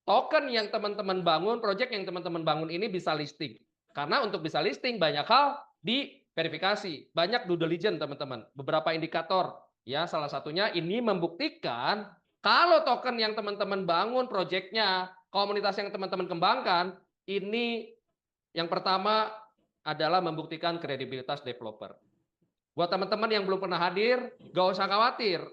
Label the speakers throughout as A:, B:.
A: token yang teman-teman bangun, project yang teman-teman bangun ini bisa listing. Karena untuk bisa listing banyak hal diverifikasi, banyak due diligence teman-teman, beberapa indikator. Ya, salah satunya ini membuktikan kalau token yang teman-teman bangun projectnya, komunitas yang teman-teman kembangkan, ini yang pertama adalah membuktikan kredibilitas developer. Buat teman-teman yang belum pernah hadir, gak usah khawatir.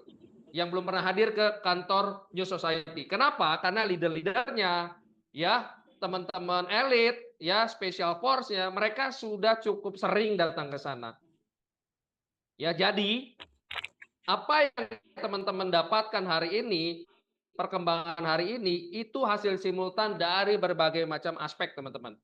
A: Yang belum pernah hadir ke kantor New Society. Kenapa? Karena leader-leadernya, ya teman-teman elit, ya special force-nya, mereka sudah cukup sering datang ke sana. Ya, jadi apa yang teman-teman dapatkan hari ini, perkembangan hari ini, itu hasil simultan dari berbagai macam aspek, teman-teman.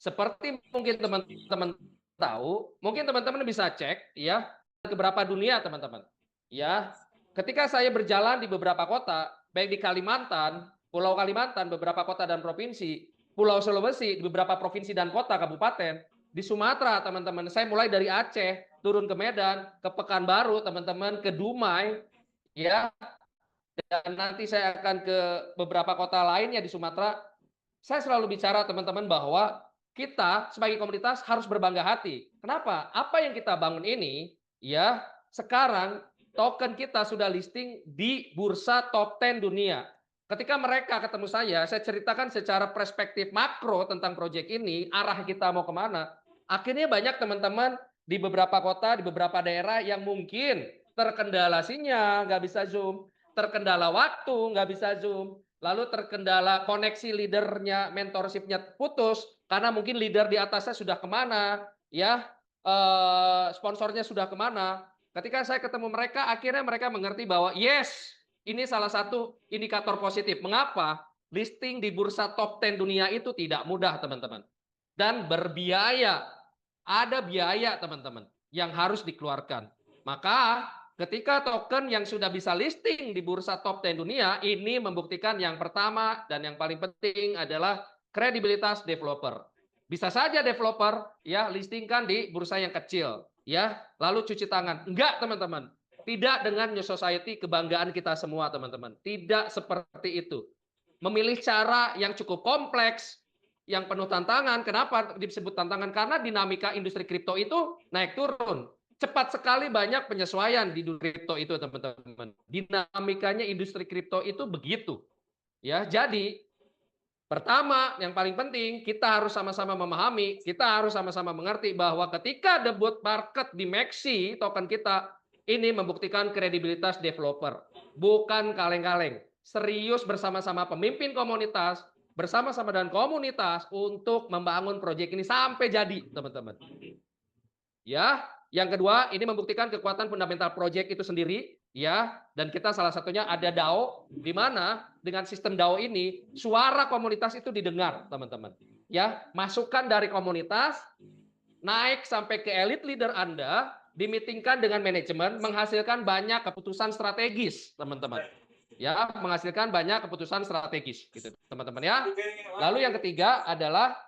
A: Seperti mungkin teman-teman tahu, mungkin teman-teman bisa cek ya ke beberapa dunia teman-teman. Ya, ketika saya berjalan di beberapa kota, baik di Kalimantan, Pulau Kalimantan, beberapa kota dan provinsi, Pulau Sulawesi, di beberapa provinsi dan kota kabupaten, di Sumatera teman-teman, saya mulai dari Aceh, turun ke Medan, ke Pekanbaru teman-teman, ke Dumai, ya, dan nanti saya akan ke beberapa kota lainnya di Sumatera. Saya selalu bicara teman-teman bahwa kita sebagai komunitas harus berbangga hati. Kenapa? Apa yang kita bangun ini, ya, sekarang token kita sudah listing di bursa top 10 dunia. Ketika mereka ketemu saya ceritakan secara perspektif makro tentang proyek ini, arah kita mau kemana. Akhirnya banyak teman-teman di beberapa kota, di beberapa daerah yang mungkin terkendala sinyal, nggak bisa Zoom, terkendala waktu, nggak bisa Zoom, lalu terkendala koneksi leadernya, mentorshipnya putus, karena mungkin leader di atasnya sudah kemana, ya, sponsornya sudah kemana. Ketika saya ketemu mereka, akhirnya mereka mengerti bahwa yes, ini salah satu indikator positif. Mengapa? Listing di bursa top 10 dunia itu tidak mudah, teman-teman. Dan berbiaya. Ada biaya, teman-teman, yang harus dikeluarkan. Maka ketika token yang sudah bisa listing di bursa top 10 dunia, ini membuktikan yang pertama dan yang paling penting adalah kredibilitas developer. Bisa saja developer ya listingkan di bursa yang kecil, ya, lalu cuci tangan. Enggak, teman-teman. Tidak dengan New Society kebanggaan kita semua, teman-teman. Tidak seperti itu. Memilih cara yang cukup kompleks, yang penuh tantangan. Kenapa disebut tantangan? Karena dinamika industri kripto itu naik turun. Cepat sekali banyak penyesuaian di kripto itu, teman-teman. Dinamikanya industri kripto itu begitu. Ya, jadi pertama, yang paling penting kita harus sama-sama memahami, kita harus sama-sama mengerti bahwa ketika debut market di Maxi token kita ini membuktikan kredibilitas developer, bukan kaleng-kaleng. Serius bersama-sama pemimpin komunitas, bersama-sama dengan komunitas untuk membangun proyek ini sampai jadi, teman-teman. Ya, yang kedua ini membuktikan kekuatan fundamental project itu sendiri, ya, dan kita salah satunya ada DAO di mana dengan sistem DAO ini suara komunitas itu didengar, teman-teman. Ya, masukan dari komunitas naik sampai ke elit leader Anda, dimitingkan dengan manajemen menghasilkan banyak keputusan strategis, teman-teman. Ya, menghasilkan banyak keputusan strategis gitu, teman-teman ya. Lalu yang ketiga adalah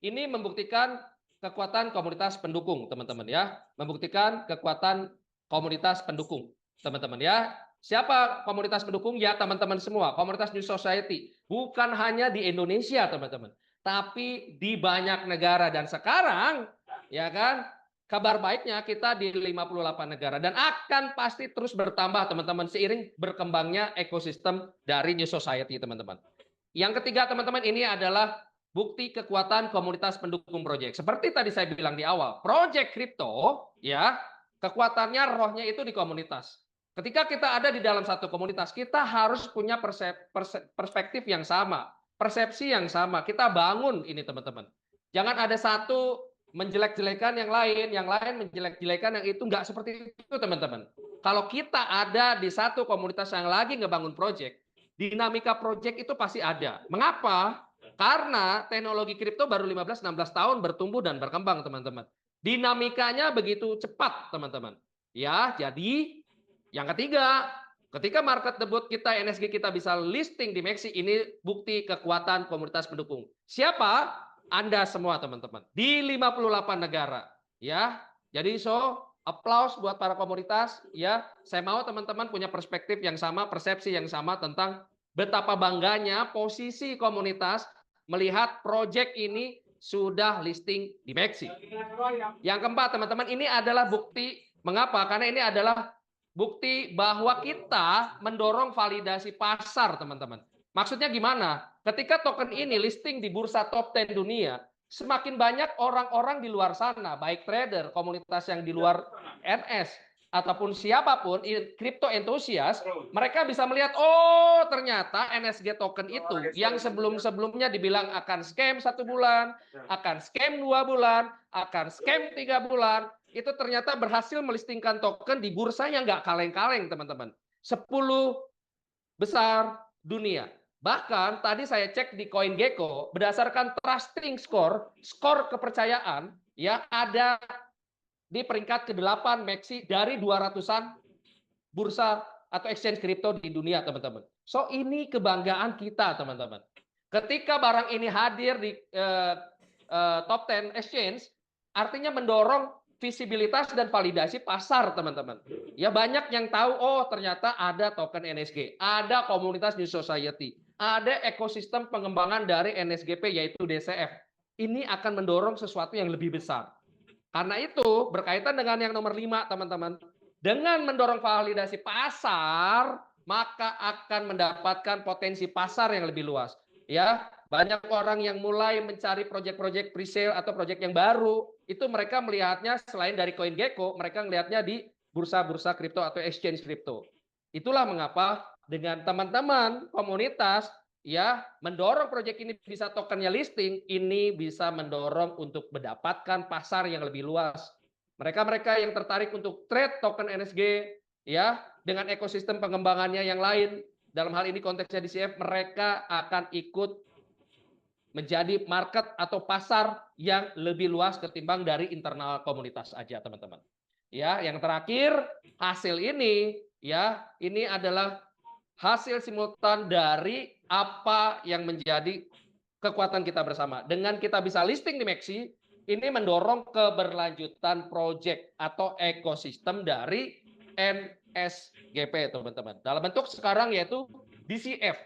A: ini membuktikan kekuatan komunitas pendukung, teman-teman ya. Membuktikan kekuatan komunitas pendukung, teman-teman ya. Siapa komunitas pendukung? Ya, teman-teman semua. Komunitas New Society. Bukan hanya di Indonesia, teman-teman. Tapi di banyak negara. Dan sekarang, ya kan, kabar baiknya kita di 58 negara. Dan akan pasti terus bertambah, teman-teman. Seiring berkembangnya ekosistem dari New Society, teman-teman. Yang ketiga, teman-teman, ini adalah bukti kekuatan komunitas pendukung proyek. Seperti tadi saya bilang di awal, proyek kripto ya, kekuatannya rohnya itu di komunitas. Ketika kita ada di dalam satu komunitas, kita harus punya perspektif yang sama, persepsi yang sama. Kita bangun ini, teman-teman. Jangan ada satu menjelek-jelekan yang lain menjelek-jelekan yang itu enggak seperti itu, teman-teman. Kalau kita ada di satu komunitas yang lagi ngebangun proyek, dinamika proyek itu pasti ada. Mengapa? Karena teknologi kripto baru 15-16 tahun bertumbuh dan berkembang, teman-teman. Dinamikanya begitu cepat, teman-teman. Ya, jadi yang ketiga, ketika market debut kita, NSG kita bisa listing di Maxi, ini bukti kekuatan komunitas pendukung. Siapa? Anda semua teman-teman di 58 negara ya. Jadi applause buat para komunitas ya. Saya mau teman-teman punya perspektif yang sama, persepsi yang sama tentang betapa bangganya posisi komunitas melihat proyek ini sudah listing di Meksi. Yang keempat, teman-teman, ini adalah bukti mengapa? Karena ini adalah bukti bahwa kita mendorong validasi pasar, teman-teman. Maksudnya gimana? Ketika token ini listing di bursa top 10 dunia, semakin banyak orang-orang di luar sana, baik trader, komunitas yang di luar NS, ataupun siapapun, crypto enthusiast, mereka bisa melihat, oh ternyata NSG token itu yang sebelum-sebelumnya dibilang akan scam 1 bulan, akan scam 2 bulan, akan scam 3 bulan, itu ternyata berhasil melistingkan token di bursa yang nggak kaleng-kaleng, teman-teman. 10 besar dunia. Bahkan tadi saya cek di CoinGecko, berdasarkan trusting score, skor kepercayaan, ya ada di peringkat ke-8 Meksi dari 200-an bursa atau exchange kripto di dunia, teman-teman. So ini kebanggaan kita, teman-teman. Ketika barang ini hadir di top 10 exchange, artinya mendorong visibilitas dan validasi pasar, teman-teman. Ya banyak yang tahu, oh ternyata ada token NSG, ada komunitas New Society, ada ekosistem pengembangan dari NSGP yaitu DCF. Ini akan mendorong sesuatu yang lebih besar. Karena itu berkaitan dengan yang nomor 5, teman-teman. Dengan mendorong validasi pasar, maka akan mendapatkan potensi pasar yang lebih luas. Ya, banyak orang yang mulai mencari proyek-proyek pre-sale atau proyek yang baru, itu mereka melihatnya selain dari CoinGecko, mereka melihatnya di bursa-bursa kripto atau exchange kripto. Itulah mengapa dengan teman-teman komunitas ya mendorong proyek ini bisa tokennya listing, ini bisa mendorong untuk mendapatkan pasar yang lebih luas. Mereka-mereka yang tertarik untuk trade token NSG ya dengan ekosistem pengembangannya yang lain, dalam hal ini konteksnya DCF, mereka akan ikut menjadi market atau pasar yang lebih luas ketimbang dari internal komunitas aja, teman-teman. Ya, yang terakhir, hasil ini ya, ini adalah hasil simultan dari apa yang menjadi kekuatan kita bersama. Dengan kita bisa listing di Meksi, ini mendorong keberlanjutan proyek atau ekosistem dari NSGP, teman-teman. Dalam bentuk sekarang yaitu DCF.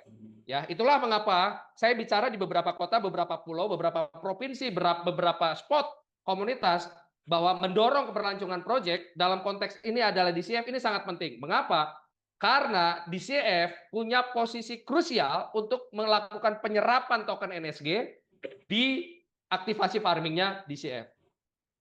A: Ya, itulah mengapa saya bicara di beberapa kota, beberapa pulau, beberapa provinsi, beberapa spot komunitas bahwa mendorong keberlangsungan proyek dalam konteks ini adalah DCF ini sangat penting. Mengapa? Karena DCF punya posisi krusial untuk melakukan penyerapan token NSG di aktivasi farmingnya DCF.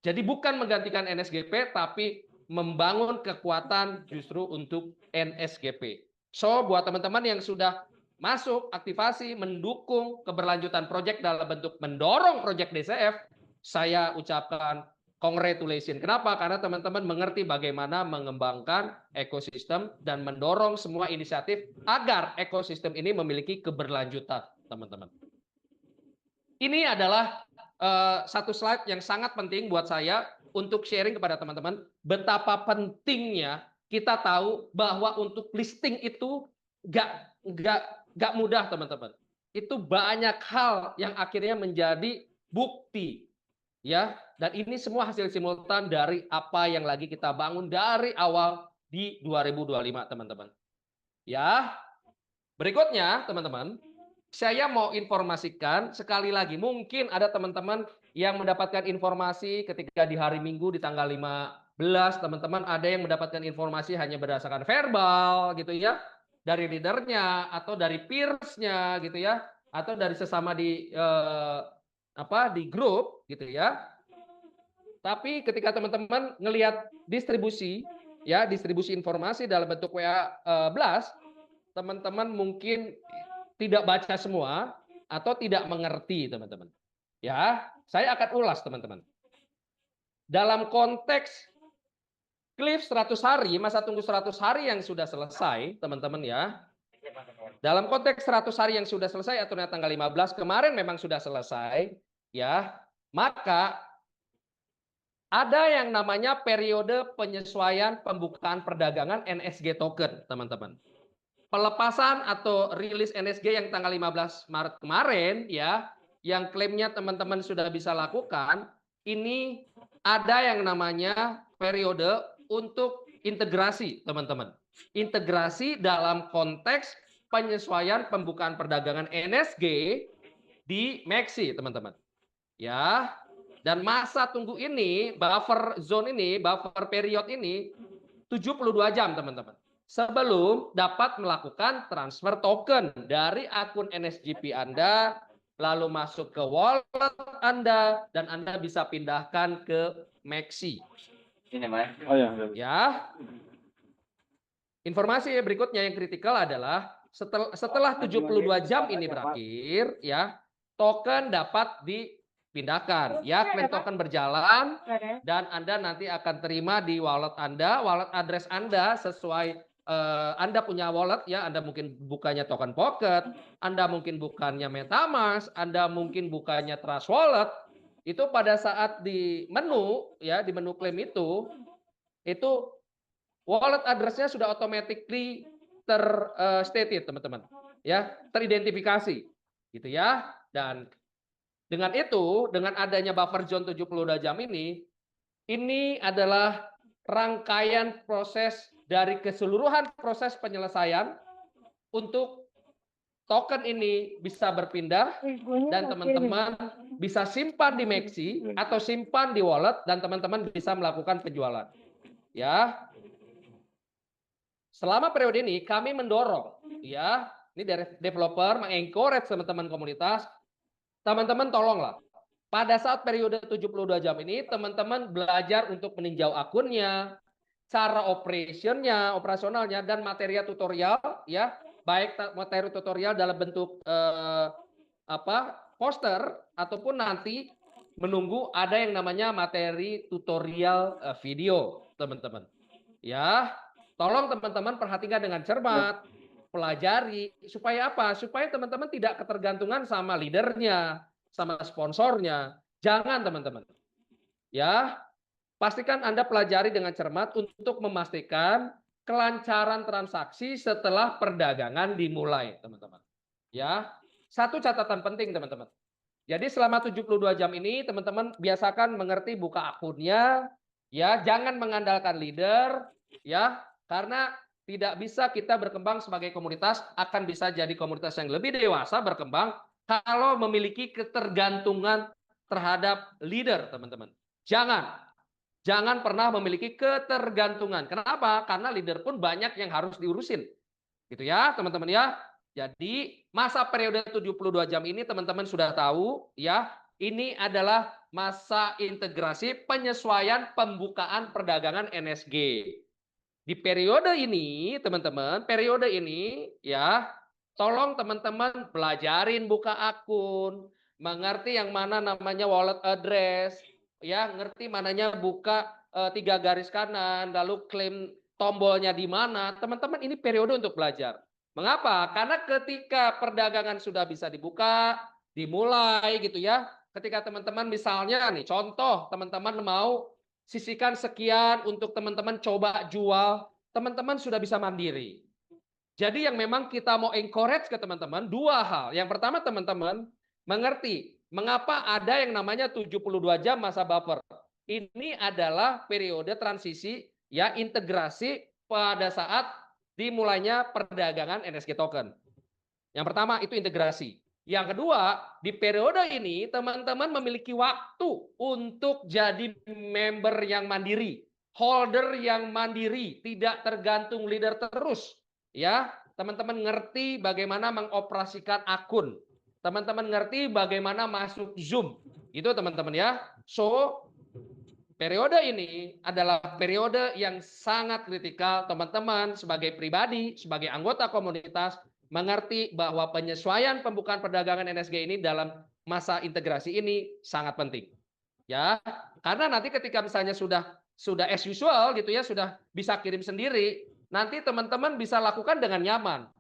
A: Jadi bukan menggantikan NSGP, tapi membangun kekuatan justru untuk NSGP. So, buat teman-teman yang sudah masuk aktivasi, mendukung keberlanjutan proyek dalam bentuk mendorong proyek DCF, saya ucapkan congratulations. Kenapa? Karena teman-teman mengerti bagaimana mengembangkan ekosistem dan mendorong semua inisiatif agar ekosistem ini memiliki keberlanjutan, teman-teman. Ini adalah satu slide yang sangat penting buat saya untuk sharing kepada teman-teman betapa pentingnya kita tahu bahwa untuk listing itu nggak mudah, teman-teman. Itu banyak hal yang akhirnya menjadi bukti. Ya, dan ini semua hasil simultan dari apa yang lagi kita bangun dari awal di 2025, teman-teman. Ya, berikutnya, teman-teman, saya mau informasikan sekali lagi, mungkin ada teman-teman yang mendapatkan informasi ketika di hari Minggu di tanggal 15, teman-teman ada yang mendapatkan informasi hanya berdasarkan verbal gitu ya, dari leadernya atau dari peersnya gitu ya, atau dari sesama di di grup gitu ya. Tapi ketika teman-teman ngelihat distribusi informasi dalam bentuk WA blast, teman-teman mungkin tidak baca semua atau tidak mengerti, teman-teman. Ya, saya akan ulas, teman-teman. Dalam konteks Cliff 100 hari, masa tunggu 100 hari yang sudah selesai, teman-teman ya. Dalam konteks 100 hari yang sudah selesai atau tanggal 15 kemarin memang sudah selesai, ya. Maka ada yang namanya periode penyesuaian pembukaan perdagangan NSG token, teman-teman. Pelepasan atau rilis NSG yang tanggal 15 Maret kemarin ya, yang klaimnya teman-teman sudah bisa lakukan, ini ada yang namanya periode untuk integrasi, teman-teman. Integrasi dalam konteks penyesuaian pembukaan perdagangan NSG di Meksi, teman-teman. Ya. Dan masa tunggu ini, buffer zone ini, buffer period ini 72 jam, teman-teman. Sebelum dapat melakukan transfer token dari akun NSGP Anda, lalu masuk ke wallet Anda, dan Anda bisa pindahkan ke Maxi.
B: Oh ya.
A: Ya. Informasi berikutnya yang kritikal adalah setelah 72 jam ini berakhir, ya, token dapat dipindahkan. Ya, klaim token berjalan dan Anda nanti akan terima di wallet Anda, wallet address Anda sesuai Anda punya wallet, ya, Anda mungkin bukanya Token Pocket, Anda mungkin bukannya MetaMask, Anda mungkin bukannya Trust Wallet. Itu pada saat di menu, ya, di menu klaim itu wallet address-nya sudah automatically terstated, teman-teman. Ya, teridentifikasi. Gitu ya. Dan dengan itu, dengan adanya buffer zone 72 jam ini adalah rangkaian proses dari keseluruhan proses penyelesaian untuk token ini bisa berpindah dan teman-teman bisa simpan di Maxi atau simpan di wallet dan teman-teman bisa melakukan penjualan. Ya. Selama periode ini kami mendorong, ya, ini dari developer mengencourage teman-teman komunitas, teman-teman tolonglah. Pada saat periode 72 jam ini, teman-teman belajar untuk meninjau akunnya, cara operasionalnya, dan materi tutorial, ya, baik materi tutorial dalam bentuk poster ataupun nanti menunggu ada yang namanya materi tutorial video, teman-teman. Ya. Tolong teman-teman perhatikan dengan cermat, pelajari, supaya apa? Supaya teman-teman tidak ketergantungan sama leadernya, sama sponsornya. Jangan, teman-teman. Ya, pastikan Anda pelajari dengan cermat untuk memastikan kelancaran transaksi setelah perdagangan dimulai, teman-teman. Ya, satu catatan penting, teman-teman. Jadi selama 72 jam ini, teman-teman biasakan mengerti buka akunnya, ya, jangan mengandalkan leader, ya. Karena tidak bisa kita berkembang sebagai komunitas, akan bisa jadi komunitas yang lebih dewasa berkembang kalau memiliki ketergantungan terhadap leader, teman-teman. Jangan pernah memiliki ketergantungan. Kenapa? Karena leader pun banyak yang harus diurusin. Gitu ya, teman-teman ya. Jadi masa periode 72 jam ini teman-teman sudah tahu, ya. Ini adalah masa integrasi penyesuaian pembukaan perdagangan NSG. Di periode ini, teman-teman, ya, tolong teman-teman belajarin buka akun, mengerti yang mana namanya wallet address, ya, ngerti mananya buka 3 garis kanan, lalu klaim tombolnya di mana. Teman-teman, ini periode untuk belajar. Mengapa? Karena ketika perdagangan sudah bisa dibuka, dimulai gitu ya. Ketika teman-teman misalnya nih, contoh teman-teman mau sisihkan sekian untuk teman-teman coba jual, teman-teman sudah bisa mandiri. Jadi yang memang kita mau encourage ke teman-teman, dua hal. Yang pertama, teman-teman mengerti mengapa ada yang namanya 72 jam masa buffer. Ini adalah periode transisi, ya, integrasi pada saat dimulainya perdagangan NSG token. Yang pertama itu integrasi. Yang kedua, di periode ini teman-teman memiliki waktu untuk jadi member yang mandiri, holder yang mandiri, tidak tergantung leader terus. Ya, teman-teman ngerti bagaimana mengoperasikan akun. Teman-teman ngerti bagaimana masuk Zoom. Itu teman-teman ya. So, periode ini adalah periode yang sangat kritikal teman-teman sebagai pribadi, sebagai anggota komunitas, mengerti bahwa penyesuaian pembukaan perdagangan NSG ini dalam masa integrasi ini sangat penting. Ya, karena nanti ketika misalnya sudah as usual gitu ya, sudah bisa kirim sendiri, nanti teman-teman bisa lakukan dengan nyaman.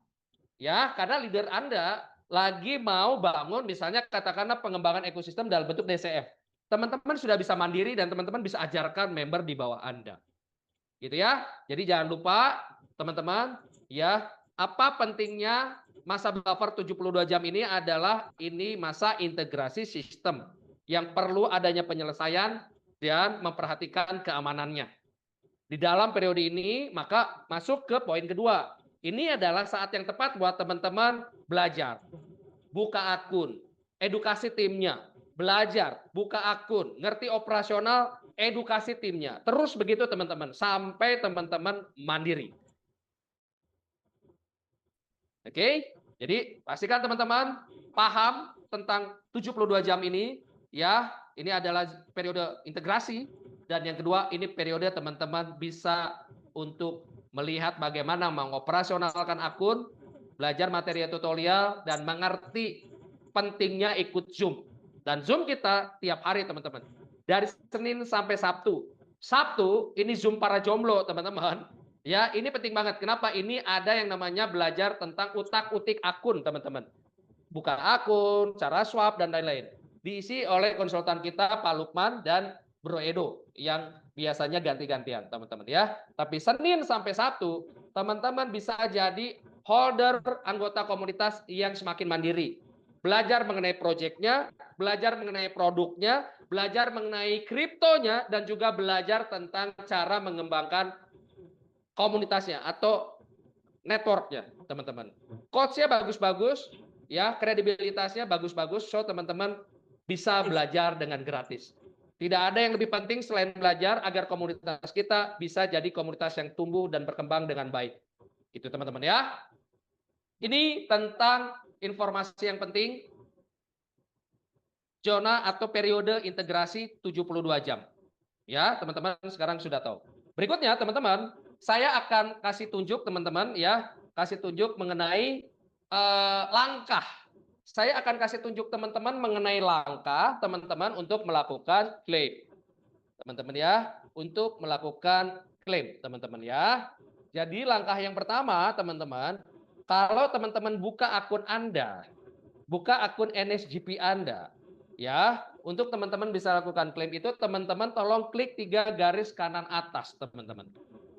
A: Ya, karena leader Anda lagi mau bangun misalnya katakanlah pengembangan ekosistem dalam bentuk DCF. Teman-teman sudah bisa mandiri dan teman-teman bisa ajarkan member di bawah Anda. Gitu ya. Jadi jangan lupa teman-teman, ya, apa pentingnya masa buffer 72 jam ini adalah ini masa integrasi sistem yang perlu adanya penyelesaian dan memperhatikan keamanannya. Di dalam periode ini, maka masuk ke poin kedua. Ini adalah saat yang tepat buat teman-teman belajar. Buka akun, edukasi timnya, belajar, buka akun, ngerti operasional, edukasi timnya. Terus begitu teman-teman, sampai teman-teman mandiri. Oke, jadi pastikan teman-teman paham tentang 72 jam ini. Ya, ini adalah periode integrasi. Dan yang kedua, ini periode teman-teman bisa untuk melihat bagaimana mengoperasionalkan akun, belajar materi tutorial, dan mengerti pentingnya ikut Zoom. Dan Zoom kita tiap hari teman-teman. Dari Senin sampai Sabtu. Sabtu ini Zoom para jomblo teman-teman. Ya, ini penting banget. Kenapa? Ini ada yang namanya belajar tentang utak-utik akun teman-teman. Buka akun, cara swap, dan lain-lain. Diisi oleh konsultan kita Pak Lukman dan Bro Edo yang biasanya ganti-gantian teman-teman ya. Tapi Senin sampai Sabtu teman-teman bisa jadi holder anggota komunitas yang semakin mandiri. Belajar mengenai proyeknya, belajar mengenai produknya, belajar mengenai kriptonya, dan juga belajar tentang cara mengembangkan komunitasnya atau networknya teman-teman. Coachnya bagus-bagus, ya kredibilitasnya bagus-bagus, so teman-teman bisa belajar dengan gratis. Tidak ada yang lebih penting selain belajar agar komunitas kita bisa jadi komunitas yang tumbuh dan berkembang dengan baik. Itu teman-teman ya. Ini tentang informasi yang penting. Zona atau periode integrasi 72 jam. Ya, teman-teman sekarang sudah tahu. Berikutnya teman-teman, saya akan kasih tunjuk teman-teman ya, kasih tunjuk mengenai langkah. Saya akan kasih tunjuk teman-teman mengenai langkah teman-teman untuk melakukan klaim. Teman-teman ya, untuk melakukan klaim teman-teman ya. Jadi langkah yang pertama teman-teman, kalau teman-teman buka akun Anda, buka akun NSGP Anda, ya, untuk teman-teman bisa lakukan klaim itu teman-teman tolong klik 3 garis kanan atas teman-teman.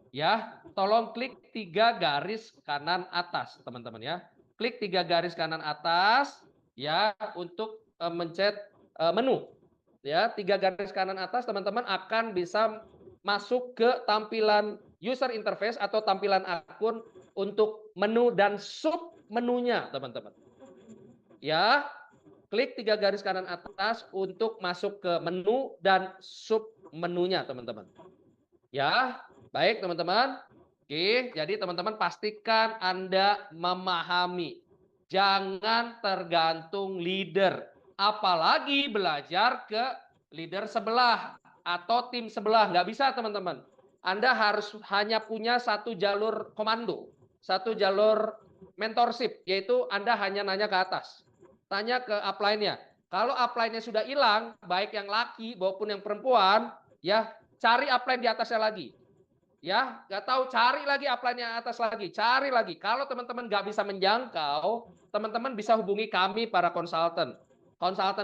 A: Ya, tolong klik 3 garis kanan atas teman-teman ya. Klik 3 garis kanan atas ya untuk mencet menu. Ya, 3 garis kanan atas teman-teman akan bisa masuk ke tampilan user interface atau tampilan akun untuk menu dan sub menunya teman-teman. Ya, klik 3 garis kanan atas untuk masuk ke menu dan sub menunya teman-teman. Ya, baik teman-teman. Oke, jadi teman-teman pastikan Anda memahami. Jangan tergantung leader. Apalagi belajar ke leader sebelah atau tim sebelah. Nggak bisa teman-teman. Anda harus hanya punya satu jalur komando. Satu jalur mentorship. Yaitu Anda hanya nanya ke atas. Tanya ke upline-nya. Kalau upline-nya sudah hilang, baik yang laki maupun yang perempuan, ya cari upline di atasnya lagi. Ya, nggak tahu, cari lagi upline-nya atas lagi, cari lagi. Kalau teman-teman nggak bisa menjangkau, teman-teman bisa hubungi kami para konsultan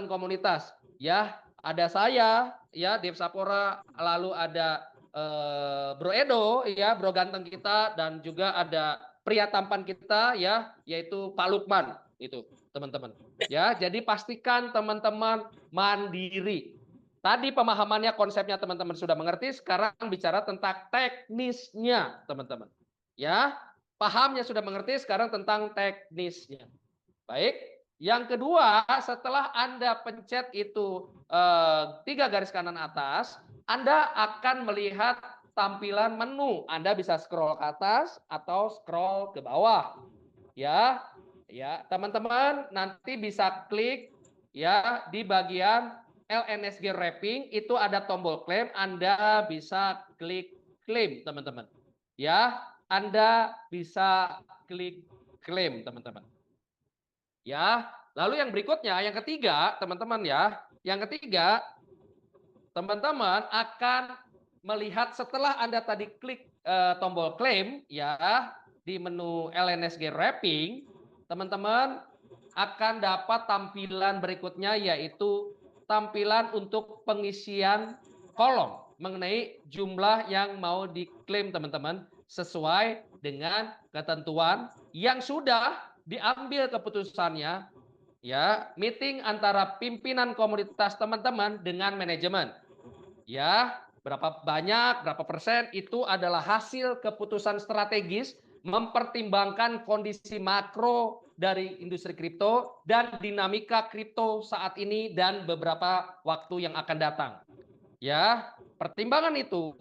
A: komunitas. Ya, ada saya, ya Dev Sapora, lalu ada Bro Edo, ya Bro ganteng kita, dan juga ada pria tampan kita, ya, yaitu Pak Lukman, itu teman-teman. Ya, jadi pastikan teman-teman mandiri. Tadi pemahamannya, konsepnya teman-teman sudah mengerti, sekarang bicara tentang teknisnya, teman-teman. Ya, pahamnya sudah mengerti, sekarang tentang teknisnya. Baik, yang kedua, setelah Anda pencet itu 3 garis kanan atas, Anda akan melihat tampilan menu. Anda bisa scroll ke atas atau scroll ke bawah. Ya, ya, teman-teman nanti bisa klik ya di bagian LNSG Wrapping, itu ada tombol klaim, Anda bisa klik klaim teman-teman. Ya, Anda bisa klik klaim teman-teman. Ya, lalu yang berikutnya, yang ketiga teman-teman ya, yang ketiga teman-teman akan melihat setelah Anda tadi klik tombol klaim ya di menu LNSG Wrapping, teman-teman akan dapat tampilan berikutnya yaitu tampilan untuk pengisian kolom mengenai jumlah yang mau diklaim teman-teman sesuai dengan ketentuan yang sudah diambil keputusannya, ya, meeting antara pimpinan komunitas teman-teman dengan manajemen. Ya, berapa banyak, berapa persen itu adalah hasil keputusan strategis mempertimbangkan kondisi makro dari industri kripto dan dinamika kripto saat ini dan beberapa waktu yang akan datang. Ya, pertimbangan itu,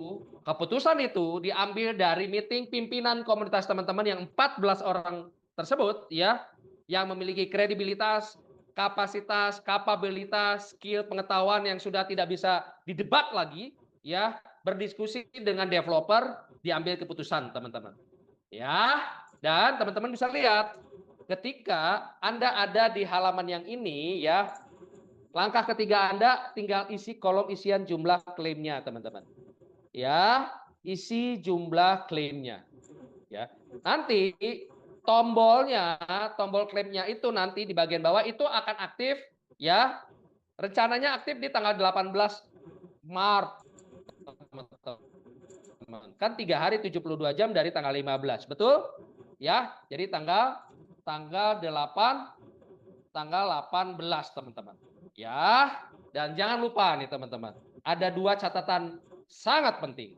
A: keputusan itu diambil dari meeting pimpinan komunitas teman-teman yang 14 orang tersebut, ya, yang memiliki kredibilitas, kapasitas, kapabilitas, skill, pengetahuan yang sudah tidak bisa didebat lagi, ya, berdiskusi dengan developer, diambil keputusan, teman-teman. Ya, dan teman-teman bisa lihat ketika Anda ada di halaman yang ini, ya, langkah ketiga Anda tinggal isi kolom isian jumlah klaimnya, teman-teman. Ya, isi jumlah klaimnya. Ya, nanti tombolnya, tombol klaimnya itu nanti di bagian bawah itu akan aktif, ya. Rencananya aktif di tanggal 18 Maret, teman-teman. Kan 3 hari 72 jam dari tanggal 15, betul? Ya, jadi tanggal 8, tanggal 18, teman-teman. Ya, dan jangan lupa nih teman-teman, ada 2 catatan sangat penting.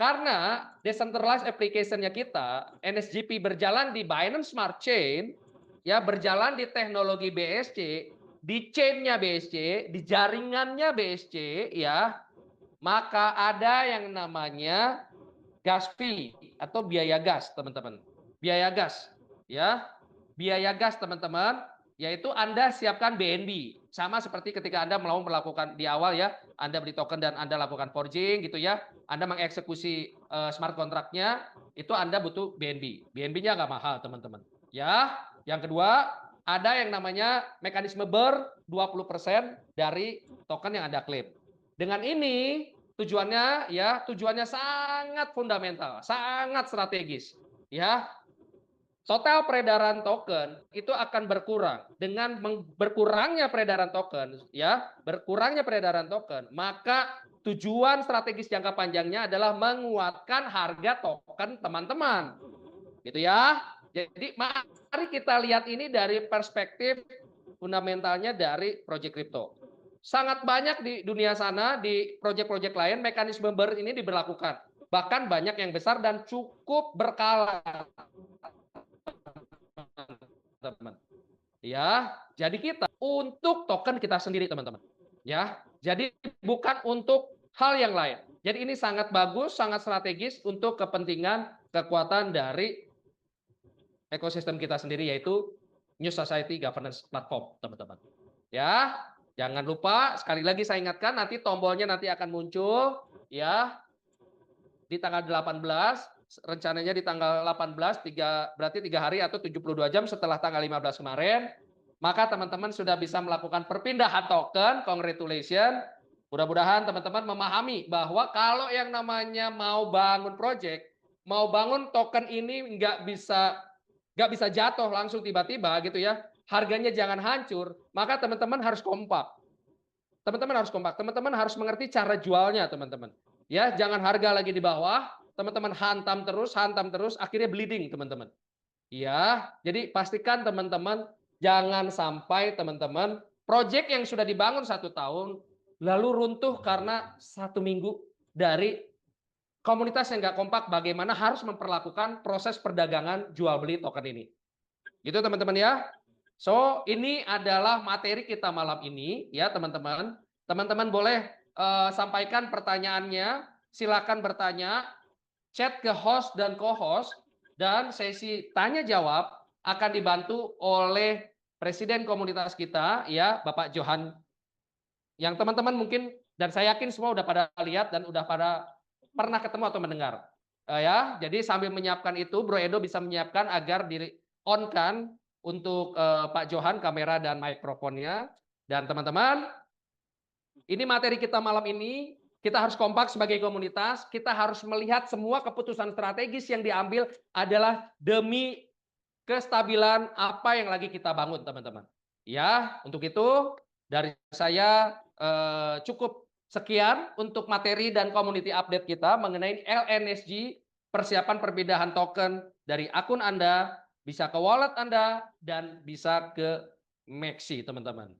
A: Karena decentralized application-nya kita, NSGP berjalan di Binance Smart Chain, ya, berjalan di teknologi BSC, di chain-nya BSC, di jaringannya BSC, ya, maka ada yang namanya gas fee atau biaya gas, teman-teman. Biaya gas, ya. Biaya gas, teman-teman, yaitu Anda siapkan BNB. Sama seperti ketika Anda mau melakukan di awal, ya, Anda beli token dan Anda lakukan forging gitu, ya. Anda mengeksekusi smart contract-nya, itu Anda butuh BNB. BNB-nya nggak mahal, teman-teman. Ya, yang kedua, ada yang namanya mekanisme BER 20% dari token yang Anda klaim. Dengan ini tujuannya, ya, tujuannya sangat fundamental, sangat strategis, ya. Total peredaran token itu akan berkurang. Dengan berkurangnya peredaran token, ya, berkurangnya peredaran token, maka tujuan strategis jangka panjangnya adalah menguatkan harga token teman-teman. Gitu ya. Jadi mari kita lihat ini dari perspektif fundamentalnya dari proyek kripto. Sangat banyak di dunia sana, di proyek-proyek lain, mekanisme BER ini diberlakukan. Bahkan banyak yang besar dan cukup berkala, teman-teman. Ya, jadi kita untuk token kita sendiri, teman-teman. Ya, jadi bukan untuk hal yang lain. Jadi ini sangat bagus, sangat strategis untuk kepentingan kekuatan dari ekosistem kita sendiri, yaitu New Society Governance Platform, teman-teman. Ya, jangan lupa sekali lagi saya ingatkan, nanti tombolnya nanti akan muncul, ya, di tanggal 18. Rencananya di tanggal 18, berarti 3 hari atau 72 jam setelah tanggal 15 kemarin, maka teman-teman sudah bisa melakukan perpindahan token. Congratulations. Mudah-mudahan teman-teman memahami bahwa kalau yang namanya mau bangun project, mau bangun token ini nggak bisa jatuh langsung tiba-tiba gitu, ya. Harganya jangan hancur, maka teman-teman harus kompak. Teman-teman harus kompak, teman-teman harus mengerti cara jualnya, teman-teman. Ya, jangan harga lagi di bawah, teman-teman hantam terus, akhirnya bleeding, teman-teman. Ya, jadi pastikan teman-teman jangan sampai teman-teman proyek yang sudah dibangun 1 tahun lalu runtuh karena 1 minggu dari komunitas yang nggak kompak bagaimana harus memperlakukan proses perdagangan jual beli token ini. Gitu teman-teman ya. So, ini adalah materi kita malam ini, ya teman-teman. Teman-teman boleh sampaikan pertanyaannya, silakan bertanya, chat ke host dan co-host, dan sesi tanya jawab akan dibantu oleh Presiden komunitas kita, ya, Bapak Johan, yang teman-teman mungkin dan saya yakin semua udah pada lihat dan udah pada pernah ketemu atau mendengar. Ya, jadi sambil menyiapkan itu, Bro Edo bisa menyiapkan agar di on-kan untuk Pak Johan kamera dan mikrofonnya. Dan teman-teman, ini materi kita malam ini. Kita harus kompak sebagai komunitas, kita harus melihat semua keputusan strategis yang diambil adalah demi kestabilan apa yang lagi kita bangun, teman-teman. Ya, untuk itu dari saya cukup sekian untuk materi dan community update kita mengenai LNSG, persiapan perpindahan token dari akun Anda bisa ke wallet Anda, dan bisa ke Maxi, teman-teman.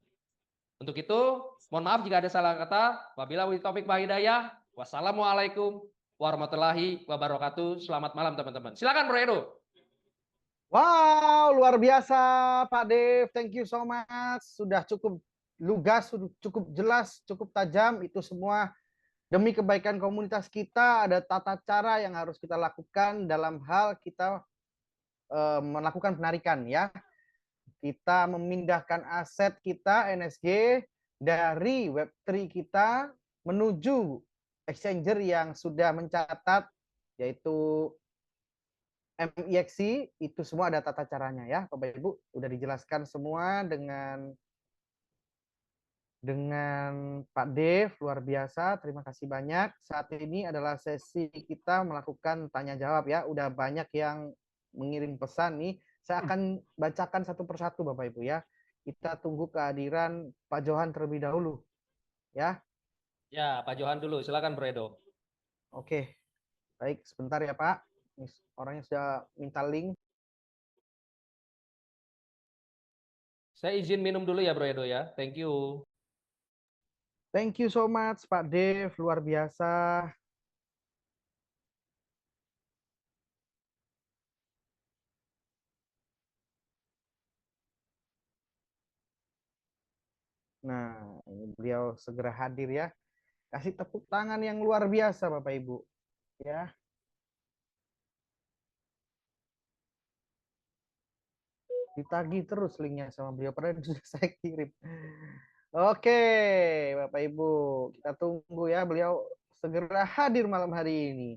A: Untuk itu, mohon maaf jika ada salah kata. Wabillahi taufiq wal hidayah. Wassalamualaikum warahmatullahi wabarakatuh. Selamat malam, teman-teman. Silakan Bro Edo.
C: Wow, luar biasa Pak Dev. Thank you so much. Sudah cukup lugas, sudah cukup jelas, cukup tajam. Itu semua demi kebaikan komunitas kita. Ada tata cara yang harus kita lakukan dalam hal kita melakukan penarikan ya. Kita memindahkan aset kita NSG dari Web3 kita menuju exchanger yang sudah mencatat, yaitu MIXI. Itu semua ada tata caranya ya Bapak Ibu, udah dijelaskan semua dengan Pak Dev. Luar biasa, terima kasih banyak. Saat ini adalah sesi kita melakukan tanya jawab ya. Udah banyak yang mengirim pesan nih, saya akan bacakan satu persatu Bapak Ibu ya. Kita tunggu kehadiran Pak Johan terlebih dahulu ya.
A: Ya, Pak Johan dulu, silakan Bro Edo.
C: Oke, baik, sebentar ya Pak. Orangnya sudah minta link.
A: Saya izin minum dulu ya Bro Edo ya. Thank you.
C: Thank you so much Pak Dev, luar biasa. Nah, ini beliau segera hadir ya. Kasih tepuk tangan yang luar biasa Bapak Ibu. Ya. Ditagih terus linknya sama beliau, padahal sudah saya kirim. Oke, Bapak Ibu, kita tunggu ya beliau segera hadir malam hari ini.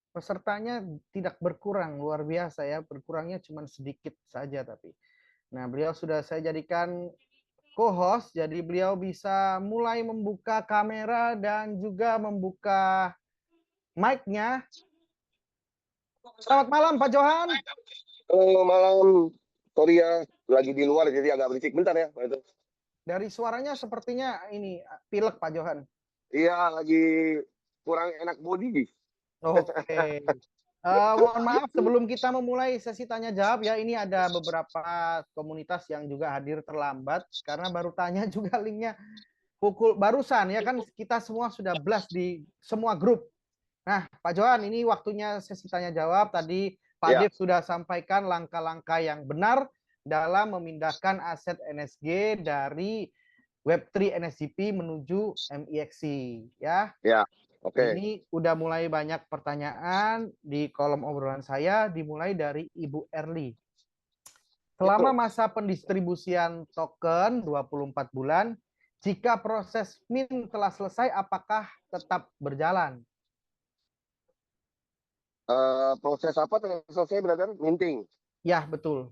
C: Pesertanya tidak berkurang, luar biasa ya, berkurangnya cuma sedikit saja tapi. Nah, beliau sudah saya jadikan co-host, jadi beliau bisa mulai membuka kamera dan juga membuka mic-nya. Selamat malam Pak Johan.
D: Halo malam, sorry ya, lagi di luar jadi agak berisik. Bentar ya, Pak itu.
C: Dari suaranya sepertinya ini pilek Pak Johan.
D: Iya, lagi kurang enak body.
C: Oke. Mohon maaf sebelum kita memulai sesi tanya jawab ya, ini ada beberapa komunitas yang juga hadir terlambat karena baru tanya juga linknya pukul barusan ya kan, kita semua sudah blast di semua grup. Nah Pak Johan, ini waktunya sesi tanya jawab. Tadi Pak
D: Ya.
C: Dev sudah sampaikan langkah-langkah yang benar dalam memindahkan aset NSG dari Web3 NSGP menuju MIXI ya.
D: Ya, oke.
C: Ini udah mulai banyak pertanyaan di kolom obrolan saya, dimulai dari Ibu Erli. Selama masa pendistribusian token 24 bulan, jika proses mint telah selesai, apakah tetap berjalan?
D: Proses apa selesai brother? Minting.
C: Ya, betul.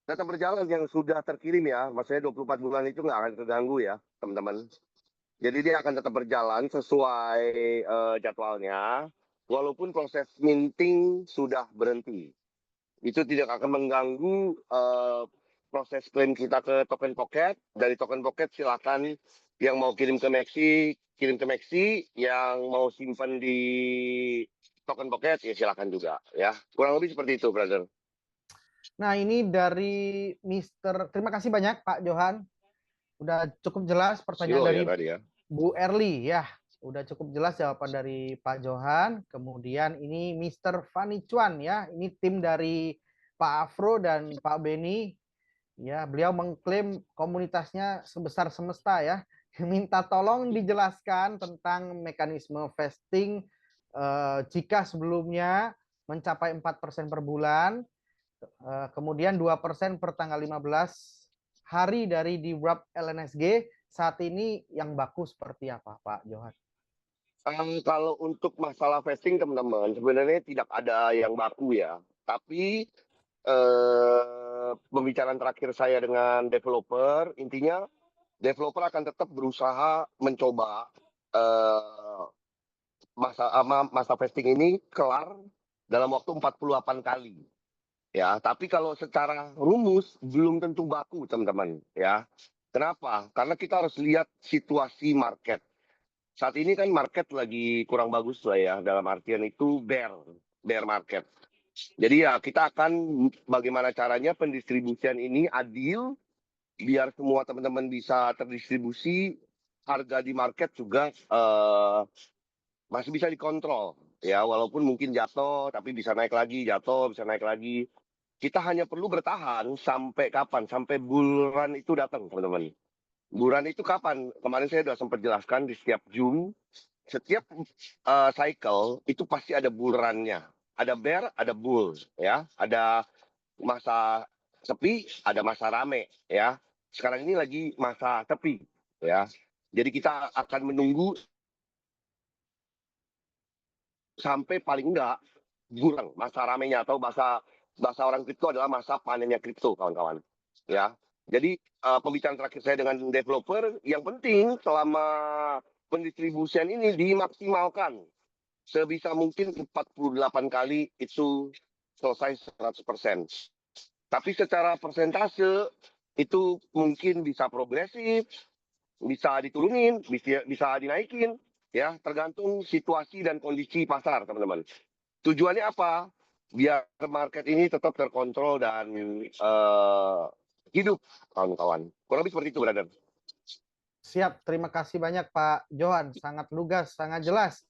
D: Tetap berjalan yang sudah terkirim ya, maksudnya 24 bulan itu nggak akan terganggu ya, teman-teman. Jadi dia akan tetap berjalan sesuai jadwalnya, walaupun proses minting sudah berhenti. Itu tidak akan mengganggu proses klaim kita ke token pocket. Dari token pocket silakan yang mau kirim ke Maxi, kirim ke Maxi, yang mau simpan di token pocket ya silakan juga ya. Kurang lebih seperti itu, brother.
C: Nah, ini dari terima kasih banyak Pak Johan. Udah cukup jelas pertanyaan
D: Silo
C: dari
D: ya tadi ya.
C: Bu Erli ya. Udah cukup jelas jawaban dari Pak Johan. Kemudian ini Mr. Fanny Chuan ya. Ini tim dari Pak Afro dan Pak Beni. Ya, beliau mengklaim komunitasnya sebesar semesta ya. Minta tolong dijelaskan tentang mekanisme vesting jika sebelumnya mencapai 4% per bulan, kemudian 2% per tanggal 15 hari dari di wrap LNSG. Saat ini yang baku seperti apa Pak Johan?
D: Kalau untuk masalah vesting teman-teman, sebenarnya tidak ada yang baku ya. Tapi pembicaraan terakhir saya dengan developer, intinya developer akan tetap berusaha mencoba masa vesting ini kelar dalam waktu 48 kali. Ya, tapi kalau secara rumus belum tentu baku, teman-teman, ya. Kenapa? Karena kita harus lihat situasi market. Saat ini kan market lagi kurang bagus lah ya, dalam artian itu bear market. Jadi ya kita akan bagaimana caranya pendistribusian ini adil, biar semua teman-teman bisa terdistribusi, harga di market juga masih bisa dikontrol. Ya, walaupun mungkin jatuh, tapi bisa naik lagi, jatuh, bisa naik lagi. Kita hanya perlu bertahan sampai kapan? Sampai bull run itu datang, teman-teman. Bull run itu kapan? Kemarin saya sudah sempat jelaskan di setiap June, setiap cycle itu pasti ada bull run-nya. Ada bear, ada bull, ya. Ada masa sepi, ada masa rame, ya. Sekarang ini lagi masa sepi, ya. Jadi kita akan menunggu sampai paling enggak kurang masa ramenya, atau bahasa orang kripto adalah masa panennya kripto, kawan-kawan. Ya. Jadi pembicaraan terakhir saya dengan developer, yang penting selama pendistribusian ini dimaksimalkan sebisa mungkin 48 kali itu selesai 100%. Tapi secara persentase itu mungkin bisa progresif, bisa diturunin, bisa dinaikin, ya tergantung situasi dan kondisi pasar, teman-teman. Tujuannya apa? Biar market ini tetap terkontrol dan hidup, kawan-kawan. Kurang lebih seperti itu, brother.
C: Siap, terima kasih banyak Pak Johan, sangat lugas, sangat jelas.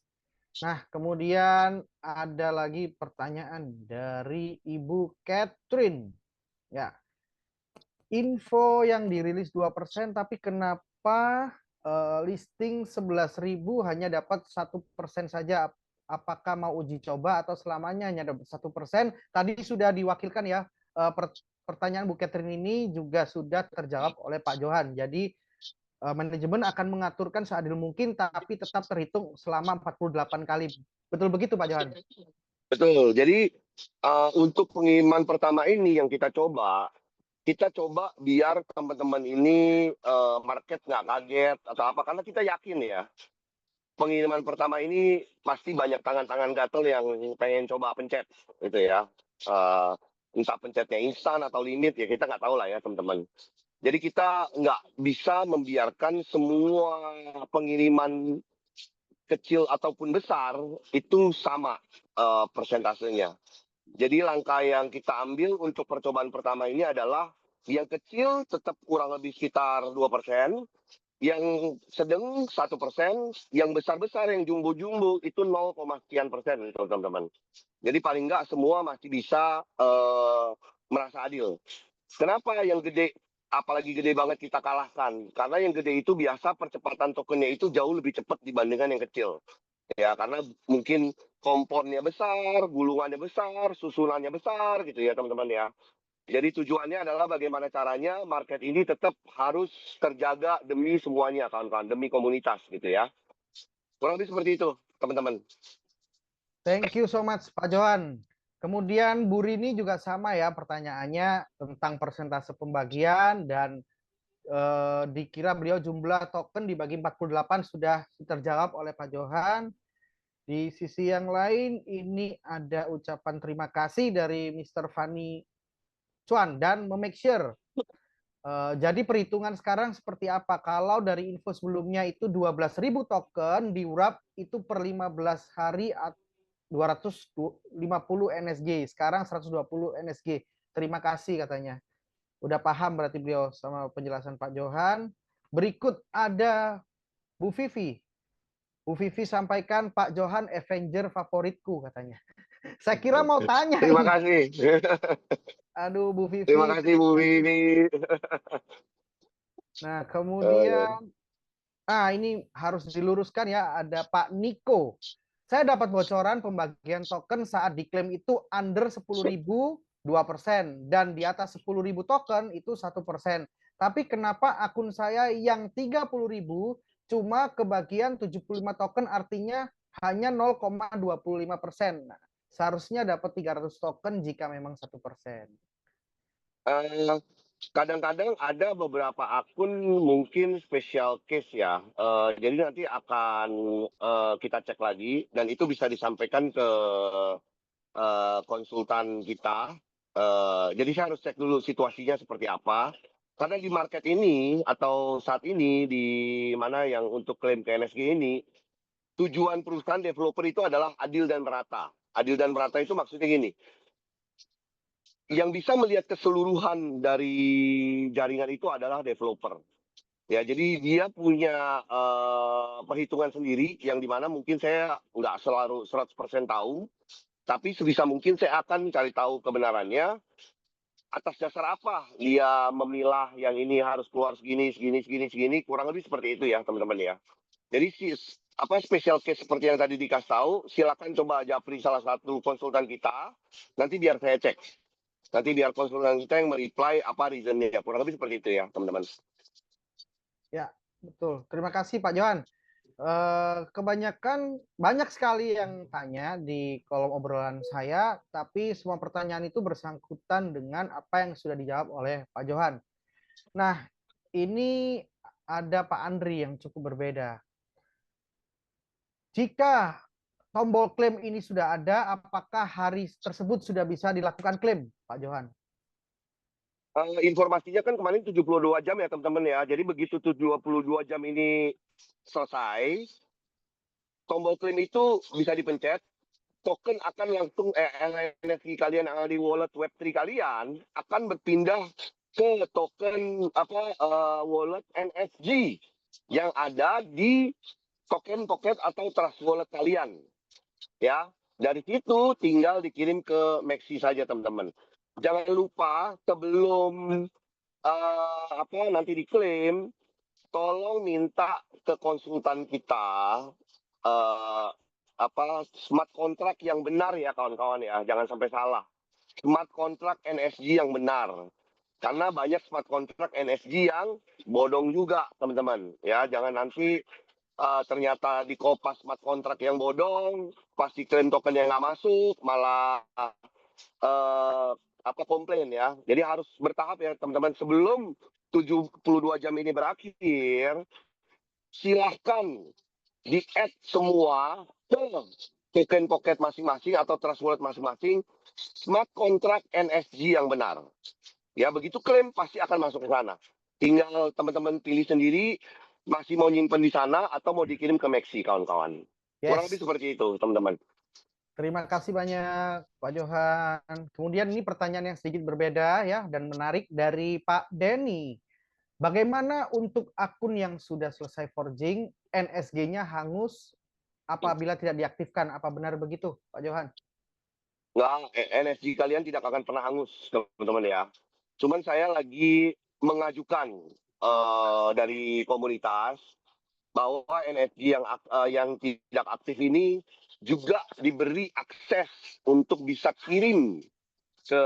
C: Nah, kemudian ada lagi pertanyaan dari Ibu Catherine. Ya, info yang dirilis 2%, tapi kenapa listing 11.000 hanya dapat 1% saja? Apakah mau uji coba atau selamanya hanya dapat 1%? Tadi sudah diwakilkan ya, pertanyaan Bu Catherine ini juga sudah terjawab oleh Pak Johan. Jadi manajemen akan mengaturkan seadil mungkin, tapi tetap terhitung selama 48 kali. Betul begitu Pak Johan?
D: Betul. Jadi untuk pengiriman pertama ini yang kita coba biar teman-teman ini market nggak kaget atau apa, karena kita yakin ya pengiriman pertama ini pasti banyak tangan-tangan gatel yang pengen coba pencet gitu ya. Entah pencetnya instan atau limit, ya kita nggak tahu lah ya teman-teman. Jadi kita nggak bisa membiarkan semua pengiriman kecil ataupun besar itu sama persentasenya. Jadi langkah yang kita ambil untuk percobaan pertama ini adalah yang kecil tetap kurang lebih sekitar 2%, yang sedang 1%, yang besar-besar, yang jumbo-jumbo itu 0, sekian persen, teman-teman. Jadi paling nggak semua masih bisa merasa adil. Kenapa yang gede, apalagi gede banget kita kalahkan? Karena yang gede itu biasa percepatan tokennya itu jauh lebih cepat dibandingkan yang kecil. Ya, karena mungkin kompornya besar, gulungannya besar, susunannya besar gitu ya teman-teman ya. Jadi tujuannya adalah bagaimana caranya market ini tetap harus terjaga demi semuanya, kawan-kawan, demi komunitas gitu ya. Kurang lebih seperti itu, teman-teman.
C: Thank you so much Pak Johan. Kemudian Bu Rini juga sama ya pertanyaannya tentang persentase pembagian, dan dikira beliau jumlah token dibagi 48 sudah terjawab oleh Pak Johan. Di sisi yang lain ini ada ucapan terima kasih dari Mr. Fanny Chuan dan memake sure. Jadi perhitungan sekarang seperti apa? Kalau dari info sebelumnya itu 12.000 token di wrap itu per 15 hari 250 NSG, sekarang 120 NSG. Terima kasih katanya. Udah paham berarti beliau sama penjelasan Pak Johan. Berikut ada Bu Vivi. Bu Vivi sampaikan Pak Johan Avenger favoritku katanya. Saya kira mau tanya.
D: Terima kasih.
C: Aduh Bu Vivi.
D: Terima kasih Bu Vivi.
C: Nah kemudian, ini harus diluruskan ya, ada Pak Niko. Saya dapat bocoran pembagian token saat diklaim itu under 10.000 2%, dan di atas 10.000 token itu 1%. Tapi kenapa akun saya yang 30.000 cuma kebagian 75 token, artinya hanya 0,25%. Nah, seharusnya dapat 300 token jika memang 1%.
D: Kadang-kadang ada beberapa akun mungkin special case ya. Jadi nanti akan kita cek lagi, dan itu bisa disampaikan ke konsultan kita. Jadi saya harus cek dulu situasinya seperti apa. Karena di market ini atau saat ini di mana yang untuk klaim ke NSG ini, tujuan perusahaan developer itu adalah adil dan merata. Adil dan merata itu maksudnya gini. yang bisa melihat keseluruhan dari jaringan itu adalah developer. Ya, jadi dia punya perhitungan sendiri yang dimana mungkin saya nggak selalu 100% tahu, tapi sebisa mungkin saya akan cari tahu kebenarannya atas dasar apa dia memilah yang ini harus keluar segini, segini, segini, segini, kurang lebih seperti itu ya teman-teman ya. Jadi apa special case seperti yang tadi dikasih tahu, silakan coba japri salah satu konsultan kita, nanti biar saya cek. Nanti biar konsultan kita yang mereply apa reasonnya, kurang lebih seperti itu ya teman-teman.
C: Ya, betul. Terima kasih Pak Johan. Kebanyakan banyak sekali yang tanya di kolom obrolan saya, tapi semua pertanyaan itu bersangkutan dengan apa yang sudah dijawab oleh Pak Johan. Nah, ini ada Pak Andri yang cukup berbeda. Jika tombol klaim ini sudah ada, apakah hari tersebut sudah bisa dilakukan klaim, Pak Johan?
D: Informasinya kan kemarin 72 jam ya teman-teman ya. Jadi begitu 72 jam ini selesai, tombol klaim itu bisa dipencet, token akan langsung NFT kalian yang ada di wallet Web3 kalian akan berpindah ke token wallet NSG yang ada di token pocket atau trust wallet kalian. Ya, dari situ tinggal dikirim ke Maxi saja teman-teman. Jangan lupa sebelum nanti diklaim, tolong minta ke konsultan kita uh, smart contract yang benar ya kawan-kawan ya, jangan sampai salah. Smart contract NSG yang benar. Karena banyak smart contract NSG yang bodong juga teman-teman ya, jangan nanti ternyata di kopas smart contract yang bodong, pasti klaim token yang nggak masuk, malah komplain ya. Jadi harus bertahap ya teman-teman. Sebelum 72 jam ini berakhir, silahkan di-add semua ke token pocket masing-masing atau trust wallet masing-masing smart contract NSG yang benar. Ya, begitu klaim pasti akan masuk ke sana. Tinggal teman-teman pilih sendiri masih mau nyimpen di sana atau mau dikirim ke Maxi kawan-kawan. Kurang lebih
C: Yes.
D: seperti itu, teman-teman.
C: Terima kasih banyak Pak Johan. Kemudian ini pertanyaan yang sedikit berbeda ya dan menarik dari Pak Denny. Bagaimana untuk akun yang sudah selesai forging, NSG-nya hangus apabila tidak diaktifkan? Apa benar begitu, Pak Johan?
D: Nggak, NSG kalian tidak akan pernah hangus, teman-teman ya. Cuman saya lagi mengajukan dari komunitas bahwa NSG yang tidak aktif ini juga diberi akses untuk bisa kirim ke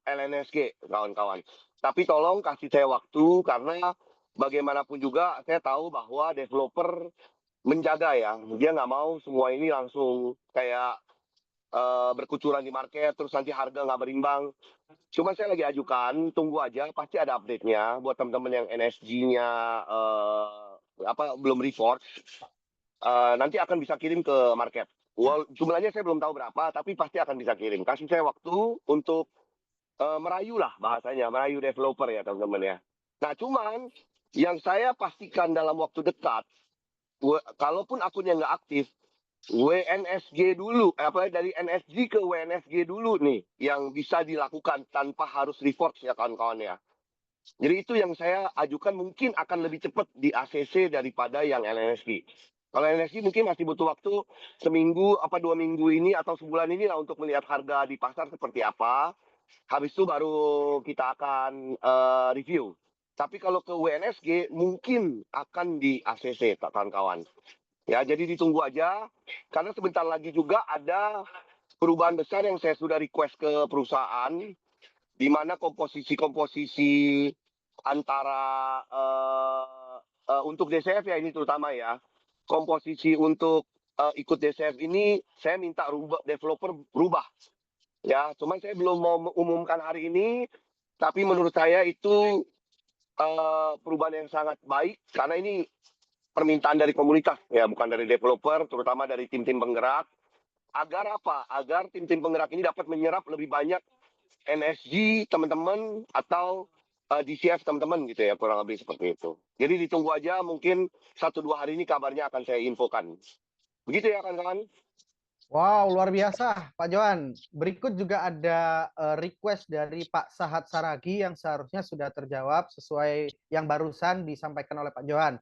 D: LNSG, kawan-kawan. Tapi tolong kasih saya waktu karena bagaimanapun juga saya tahu bahwa developer menjaga ya, dia nggak mau semua ini langsung kayak berkucuran di market, terus nanti harga nggak berimbang. Cuma saya lagi ajukan, tunggu aja, pasti ada update-nya buat teman-teman yang NSG-nya belum reforge, nanti akan bisa kirim ke market. Jumlahnya saya belum tahu berapa, tapi pasti akan bisa kirim. Kasih saya waktu untuk merayu lah bahasanya, merayu developer ya teman-teman ya. Nah cuman yang saya pastikan dalam waktu dekat, kalaupun akunnya nggak aktif, WNSG dulu, dari NSG ke WNSG dulu nih, yang bisa dilakukan tanpa harus reforge ya kawan-kawan ya. Jadi itu yang saya ajukan mungkin akan lebih cepat di ACC daripada yang LNSG. Kalau LNSG mungkin masih butuh waktu seminggu, 2 minggu ini atau sebulan ini lah untuk melihat harga di pasar seperti apa. Habis itu baru kita akan review. Tapi kalau ke WNSG mungkin akan di ACC kawan-kawan. Ya, jadi ditunggu aja karena sebentar lagi juga ada perubahan besar yang saya sudah request ke perusahaan di mana komposisi antara untuk DCF ya ini terutama ya. Komposisi untuk ikut DCF ini saya minta developer berubah. Ya, cuman saya belum mau umumkan hari ini, tapi menurut saya itu perubahan yang sangat baik karena ini permintaan dari komunitas ya, bukan dari developer, terutama dari tim-tim penggerak. Agar apa? Agar tim-tim penggerak ini dapat menyerap lebih banyak NSG teman-teman atau DCF teman-teman gitu ya, kurang lebih seperti itu. Jadi ditunggu aja, mungkin 1-2 hari ini kabarnya akan saya infokan. Begitu ya kawan-kawan.
C: Wow, luar biasa, Pak Johan. Berikut juga ada request dari Pak Sahat Saragi yang seharusnya sudah terjawab sesuai yang barusan disampaikan oleh Pak Johan.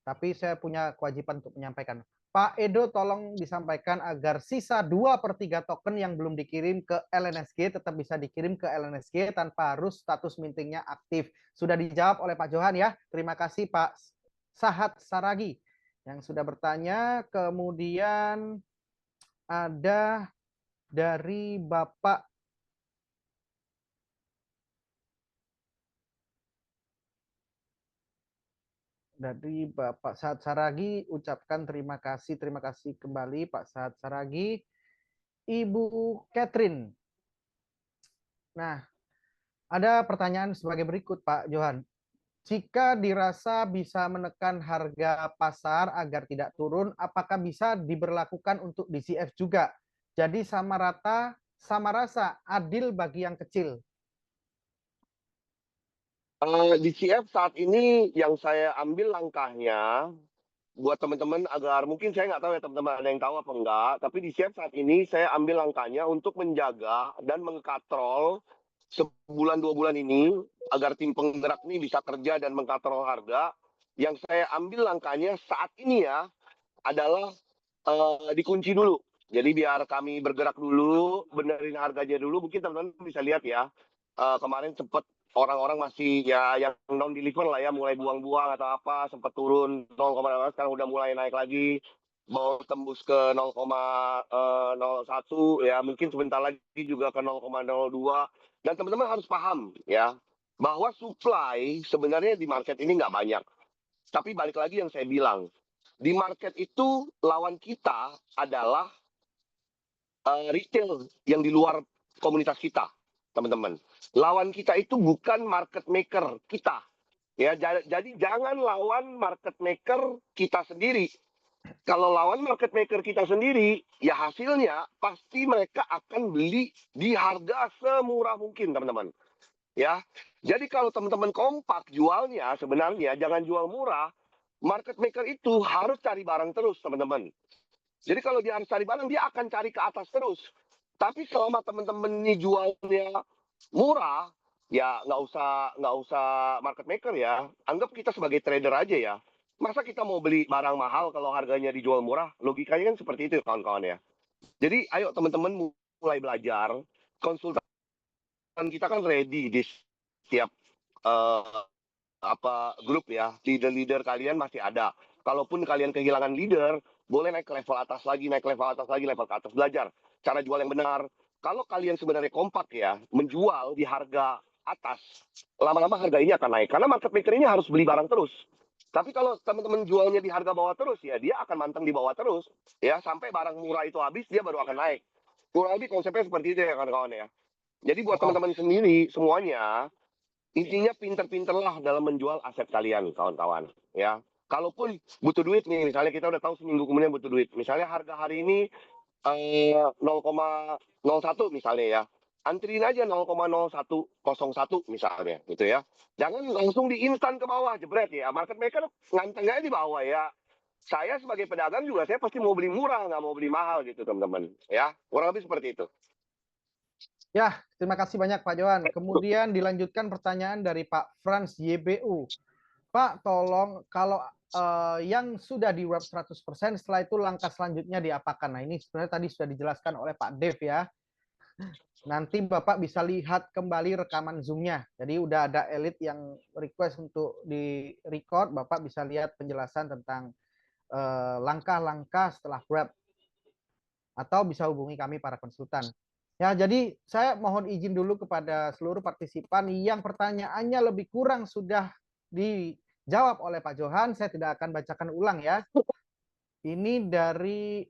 C: Tapi saya punya kewajiban untuk menyampaikan. Pak Edo tolong disampaikan agar sisa 2/3 token yang belum dikirim ke LNSG tetap bisa dikirim ke LNSG tanpa harus status mintingnya aktif. Sudah dijawab oleh Pak Johan ya. Terima kasih Pak Sahat Saragi yang sudah bertanya. Kemudian ada dari Bapak Sahat Saragi, ucapkan terima kasih kembali Pak Sahat Saragi. Ibu Catherine. Nah, ada pertanyaan sebagai berikut Pak Johan. Jika dirasa bisa menekan harga pasar agar tidak turun, apakah bisa diberlakukan untuk DCF juga? Jadi sama rata, sama rasa, adil bagi yang kecil.
D: DCF saat ini yang saya ambil langkahnya buat teman-teman agar mungkin saya nggak tahu ya teman-teman ada yang tahu apa enggak, tapi DCF saat ini saya ambil langkahnya untuk menjaga dan mengkatrol sebulan 2 bulan ini agar tim penggerak ini bisa kerja dan mengkatrol harga. Yang saya ambil langkahnya saat ini ya adalah dikunci dulu. Jadi biar kami bergerak dulu, benerin harganya dulu. Mungkin teman-teman bisa lihat ya, kemarin sempat orang-orang masih ya yang non deliver lah ya, mulai buang-buang atau apa, sempat turun 0,8, sekarang udah mulai naik lagi, mau tembus ke 0,01 ya, mungkin sebentar lagi juga ke 0,02. Dan teman-teman harus paham ya, bahwa supply sebenarnya di market ini nggak banyak. Tapi balik lagi yang saya bilang, di market itu lawan kita adalah retail yang di luar komunitas kita, teman-teman. Lawan kita itu bukan market maker kita. Ya, jadi jangan lawan market maker kita sendiri. Kalau lawan market maker kita sendiri, ya hasilnya pasti mereka akan beli di harga semurah mungkin, teman-teman. Ya, jadi kalau teman-teman kompak jualnya, sebenarnya jangan jual murah. Market maker itu harus cari barang terus, teman-teman. Jadi kalau dia harus cari barang, dia akan cari ke atas terus. Tapi selama teman-teman ini jualnya murah, ya nggak usah market maker ya. Anggap kita sebagai trader aja ya. Masa kita mau beli barang mahal kalau harganya dijual murah? Logikanya kan seperti itu kawan-kawan ya. Jadi ayo teman-teman mulai belajar. Konsultan kita kan ready di setiap eh, grup ya. Leader-leader kalian masih ada. Kalaupun kalian kehilangan leader, boleh naik ke level atas lagi, level ke atas, belajar cara jual yang benar. Kalau kalian sebenarnya kompak ya, menjual di harga atas, lama-lama harga ini akan naik. Karena market maker ini harus beli barang terus. Tapi kalau teman-teman jualnya di harga bawah terus, ya dia akan manteng di bawah terus. Ya, sampai barang murah itu habis, dia baru akan naik. Kurang lebih konsepnya seperti itu ya kawan-kawan ya. Jadi buat teman-teman sendiri, semuanya, intinya pinter-pinterlah dalam menjual aset kalian, kawan-kawan. Ya, kalaupun butuh duit nih, misalnya kita udah tahu seminggu kemudian butuh duit. Misalnya harga hari ini 0,01 misalnya ya. Antriin aja 0,0101 misalnya gitu ya. Jangan langsung diinstan ke bawah jebret ya. Market maker nganteng aja di bawah ya. Saya sebagai pedagang juga saya pasti mau beli murah, nggak mau beli mahal gitu teman-teman. Ya, kurang lebih seperti itu.
C: Ya, terima kasih banyak Pak Johan. Kemudian dilanjutkan pertanyaan dari Pak Frans YBU. Pak, tolong kalau yang sudah di web 100%, setelah itu langkah selanjutnya diapakan? Nah, ini sebenarnya tadi sudah dijelaskan oleh Pak Dev ya. Nanti Bapak bisa lihat kembali rekaman Zoom-nya. Jadi udah ada elit yang request untuk di-record, Bapak bisa lihat penjelasan tentang langkah-langkah setelah web. Atau bisa hubungi kami para konsultan. Ya, jadi saya mohon izin dulu kepada seluruh partisipan yang pertanyaannya lebih kurang sudah dijawab oleh Pak Johan. Saya tidak akan bacakan ulang ya. Ini dari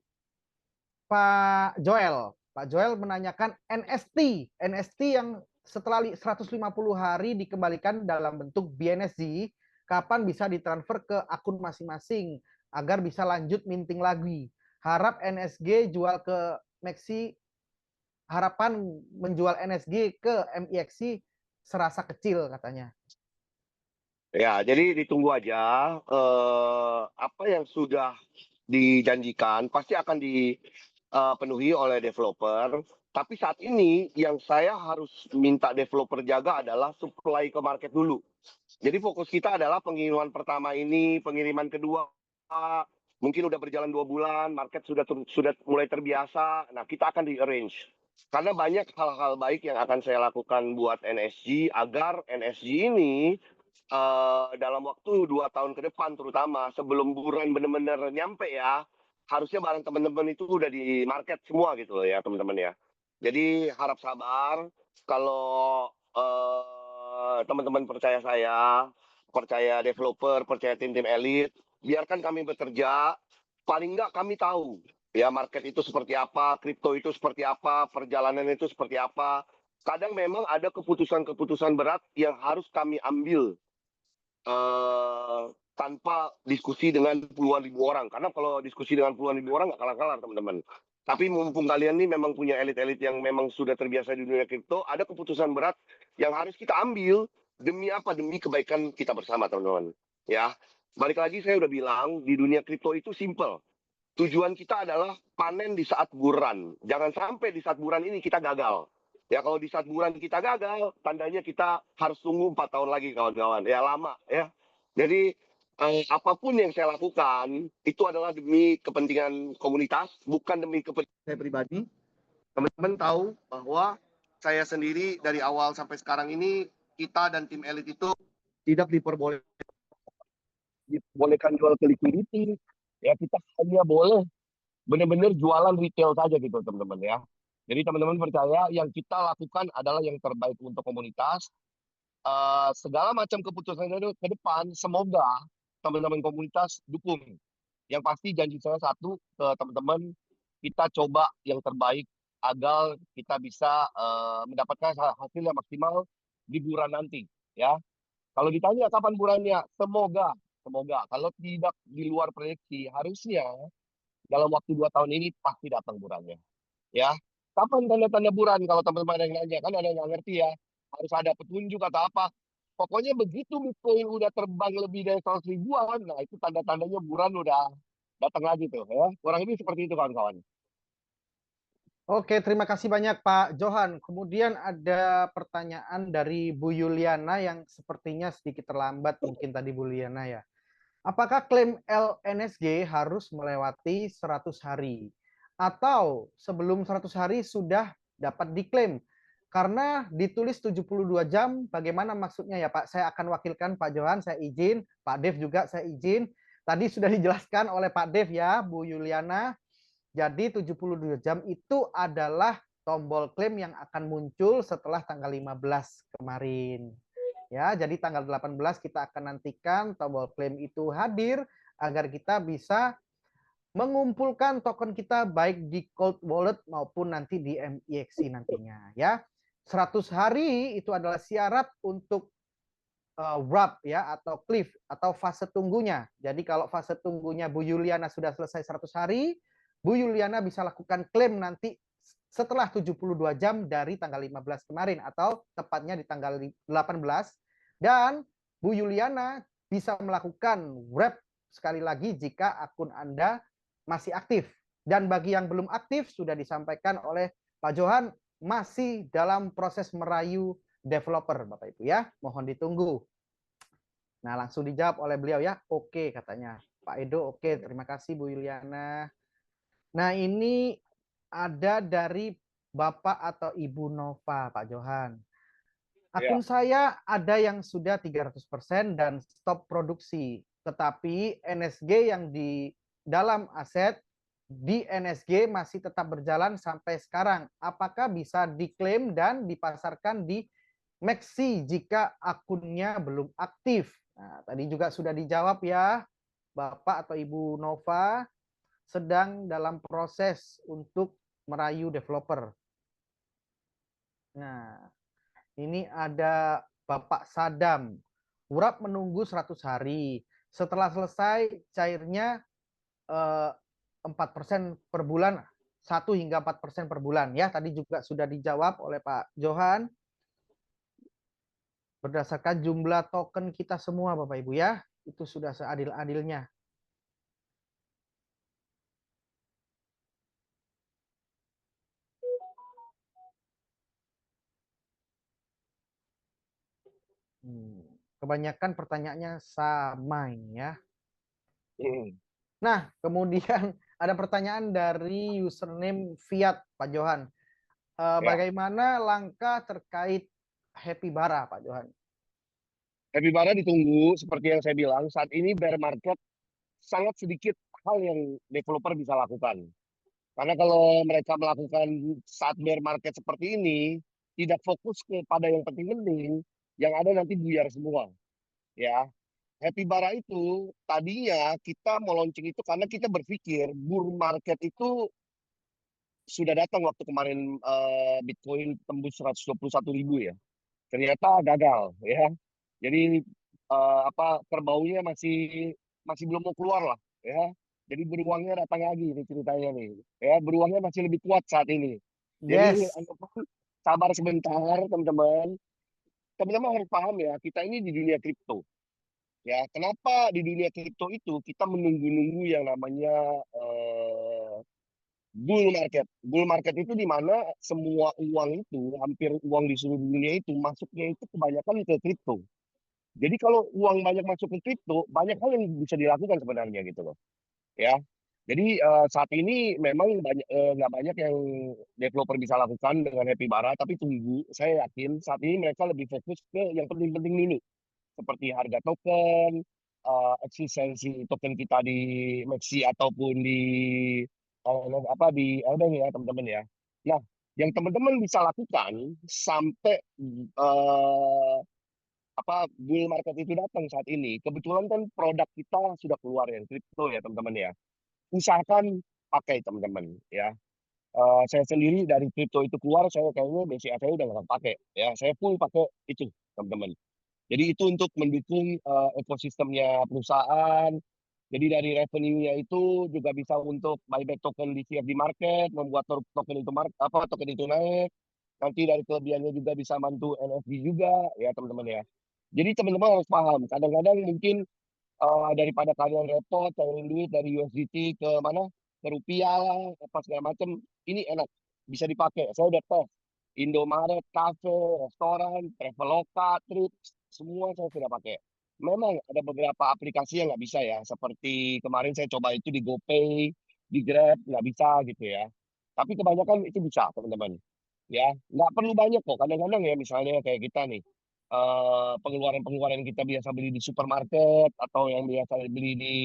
C: Pak Joel. Pak Joel menanyakan NST. NST yang setelah 150 hari dikembalikan dalam bentuk BNSG, kapan bisa ditransfer ke akun masing-masing agar bisa lanjut minting lagi. Harap NSG jual ke Maxi, harapan menjual NSG ke MIXC serasa kecil katanya.
D: Ya, jadi ditunggu aja apa yang sudah dijanjikan pasti akan penuhi oleh developer. Tapi saat ini yang saya harus minta developer jaga adalah supply ke market dulu. Jadi fokus kita adalah pengiriman pertama ini, pengiriman kedua mungkin udah berjalan 2 bulan, market sudah mulai terbiasa. Nah, kita akan di-arrange. Karena banyak hal-hal baik yang akan saya lakukan buat NSG agar NSG ini dalam waktu 2 tahun ke depan terutama sebelum buruan benar-benar nyampe ya, harusnya barang teman-teman itu udah di market semua gitu loh ya teman-teman ya. Jadi harap sabar kalau teman-teman percaya saya, percaya developer, percaya tim-tim elit, biarkan kami bekerja. Paling enggak kami tahu ya market itu seperti apa, kripto itu seperti apa, perjalanan itu seperti apa. Kadang memang ada keputusan-keputusan berat yang harus kami ambil tanpa diskusi dengan puluhan ribu orang. Karena kalau diskusi dengan puluhan ribu orang nggak kalah-kalah teman-teman. Tapi mumpung kalian nih memang punya elit-elit yang memang sudah terbiasa di dunia kripto, ada keputusan berat yang harus kita ambil demi apa? Demi kebaikan kita bersama teman-teman. Ya, balik lagi saya udah bilang di dunia kripto itu simple. Tujuan kita adalah panen di saat buran. Jangan sampai di saat buran ini kita gagal. Ya kalau di saat bulan kita gagal, tandanya kita harus tunggu 4 tahun lagi kawan-kawan. Ya lama ya. Jadi apapun yang saya lakukan itu adalah demi kepentingan komunitas, bukan demi kepentingan saya pribadi. Teman-teman tahu bahwa saya sendiri dari awal sampai sekarang ini kita dan tim elit itu tidak diperbolehkan jual ke liquidity. Ya kita hanya boleh benar-benar jualan retail saja gitu teman-teman ya. Jadi teman-teman percaya yang kita lakukan adalah yang terbaik untuk komunitas. Segala macam keputusan ke depan, semoga teman-teman komunitas dukung. Yang pasti janji saya satu ke teman-teman, kita coba yang terbaik agar kita bisa mendapatkan hasil yang maksimal di bulan nanti. Ya, kalau ditanya kapan bulannya, semoga. Kalau tidak di luar prediksi, harusnya dalam waktu 2 tahun ini pasti datang bulannya. Ya, kapan tanda-tanda bulan kalau teman-teman yang nanya kan ada yang nggak ngerti ya, harus ada petunjuk atau apa. Pokoknya begitu Bitcoin udah terbang lebih dari 100 ribuan, nah itu tanda-tandanya bulan udah datang lagi tuh ya. Kurang lebih seperti itu kawan-kawan.
C: Oke, terima kasih banyak Pak Johan. Kemudian ada pertanyaan dari Bu Yuliana yang sepertinya sedikit terlambat mungkin tadi Bu Yuliana ya. Apakah klaim LNSG harus melewati 100 hari? Atau sebelum 100 hari sudah dapat diklaim? Karena ditulis 72 jam, bagaimana maksudnya ya Pak? Saya akan wakilkan Pak Johan, saya izin. Pak Dev juga saya izin. Tadi sudah dijelaskan oleh Pak Dev ya, Bu Yuliana. Jadi 72 jam itu adalah tombol klaim yang akan muncul setelah tanggal 15 kemarin. Ya, jadi tanggal 18 kita akan nantikan tombol klaim itu hadir agar kita bisa mengumpulkan token kita baik di cold wallet maupun nanti di MEXC nantinya ya. 100 hari itu adalah syarat untuk wrap ya atau cliff atau fase tunggunya. Jadi kalau fase tunggunya Bu Yuliana sudah selesai 100 hari, Bu Yuliana bisa lakukan klaim nanti setelah 72 jam dari tanggal 15 kemarin atau tepatnya di tanggal 18 dan Bu Yuliana bisa melakukan wrap sekali lagi jika akun Anda masih aktif. Dan bagi yang belum aktif sudah disampaikan oleh Pak Johan masih dalam proses merayu developer Bapak Ibu ya. Mohon ditunggu. Nah, langsung dijawab oleh beliau ya. Oke katanya. Pak Edo oke, terima kasih Bu Yuliana. Nah, ini ada dari Bapak atau Ibu Nova, Pak Johan. Akun saya ada yang sudah 300% dan stop produksi. Tetapi NSG yang di dalam aset di NSG masih tetap berjalan sampai sekarang. Apakah bisa diklaim dan dipasarkan di MEXC jika akunnya belum aktif? Nah, tadi juga sudah dijawab ya, Bapak atau Ibu Nova sedang dalam proses untuk merayu developer. Nah, ini ada Bapak Sadam. Urap menunggu 100 hari. Setelah selesai cairnya 4% per bulan, 1 hingga 4% per bulan ya. Tadi juga sudah dijawab oleh Pak Johan. Berdasarkan jumlah token kita semua Bapak Ibu ya. Itu sudah seadil-adilnya. Kebanyakan pertanyaannya sama ya.
D: Hmm.
C: Nah, kemudian ada pertanyaan dari username Fiat, Pak Johan.
D: Ya,
C: Bagaimana langkah terkait Happy Bara, Pak Johan?
D: Happy Bara ditunggu. Seperti yang saya bilang, saat ini bear market sangat sedikit hal yang developer bisa lakukan. Karena kalau mereka melakukan saat bear market seperti ini, tidak fokus kepada yang penting-penting, yang ada nanti buyar semua. Ya, Happy Bara itu tadinya kita mau launching itu karena kita berpikir bull market itu sudah datang waktu kemarin Bitcoin tembus 121.000 ya. Ternyata gagal ya. Jadi kerbaunya masih masih belum mau keluar lah ya. Jadi beruangnya datang lagi nih ceritanya nih. Ya, beruangnya masih lebih kuat saat ini. Jadi
C: Yes.
D: sabar sebentar teman-teman. Teman-teman harus paham ya, kita ini di dunia kripto. Ya, kenapa di dunia kripto itu kita menunggu-nunggu yang namanya bull market. Bull market itu di mana semua uang itu, hampir uang di seluruh dunia itu masuknya itu kebanyakan ke kripto. Jadi kalau uang banyak masuk ke kripto, banyak hal yang bisa dilakukan sebenarnya gitu loh. Ya. Jadi saat ini memang nggak banyak yang developer bisa lakukan dengan Happy Bara, tapi tunggu, saya yakin saat ini mereka lebih fokus ke yang penting-penting dulu, seperti harga token, eksistensi token kita di Maxi ataupun di Elden ya teman-teman ya. Nah, yang teman-teman bisa lakukan sampai eh, bull market itu datang saat ini, kebetulan kan produk kita sudah keluar yang kripto ya teman-teman ya. Usahakan pakai teman-teman ya. Saya sendiri dari kripto itu keluar, saya kayaknya BCA saya udah nggak pakai ya. Saya full pakai itu teman-teman. Jadi itu untuk mendukung ekosistemnya perusahaan. Jadi dari revenue-nya itu juga bisa untuk buyback token di CFD market, membuat token itu token itu naik. Nanti dari kelebihannya juga bisa bantu NFT juga ya teman-teman ya. Jadi teman-teman harus paham. Kadang-kadang mungkin daripada kalian repot cari duit dari USDT ke mana ke rupiah lah, apa segala macam, ini enak bisa dipakai. Saya udah tes Indomaret, cafe, restoran, Traveloka, Trips, semua saya sudah pakai. Memang ada beberapa aplikasi yang nggak bisa ya, seperti kemarin saya coba itu di GoPay, di Grab nggak bisa gitu ya. Tapi kebanyakan itu bisa teman-teman. Ya, nggak perlu banyak kok. Kadang-kadang ya misalnya kayak kita nih, pengeluaran-pengeluaran kita biasa beli di supermarket atau yang biasa beli di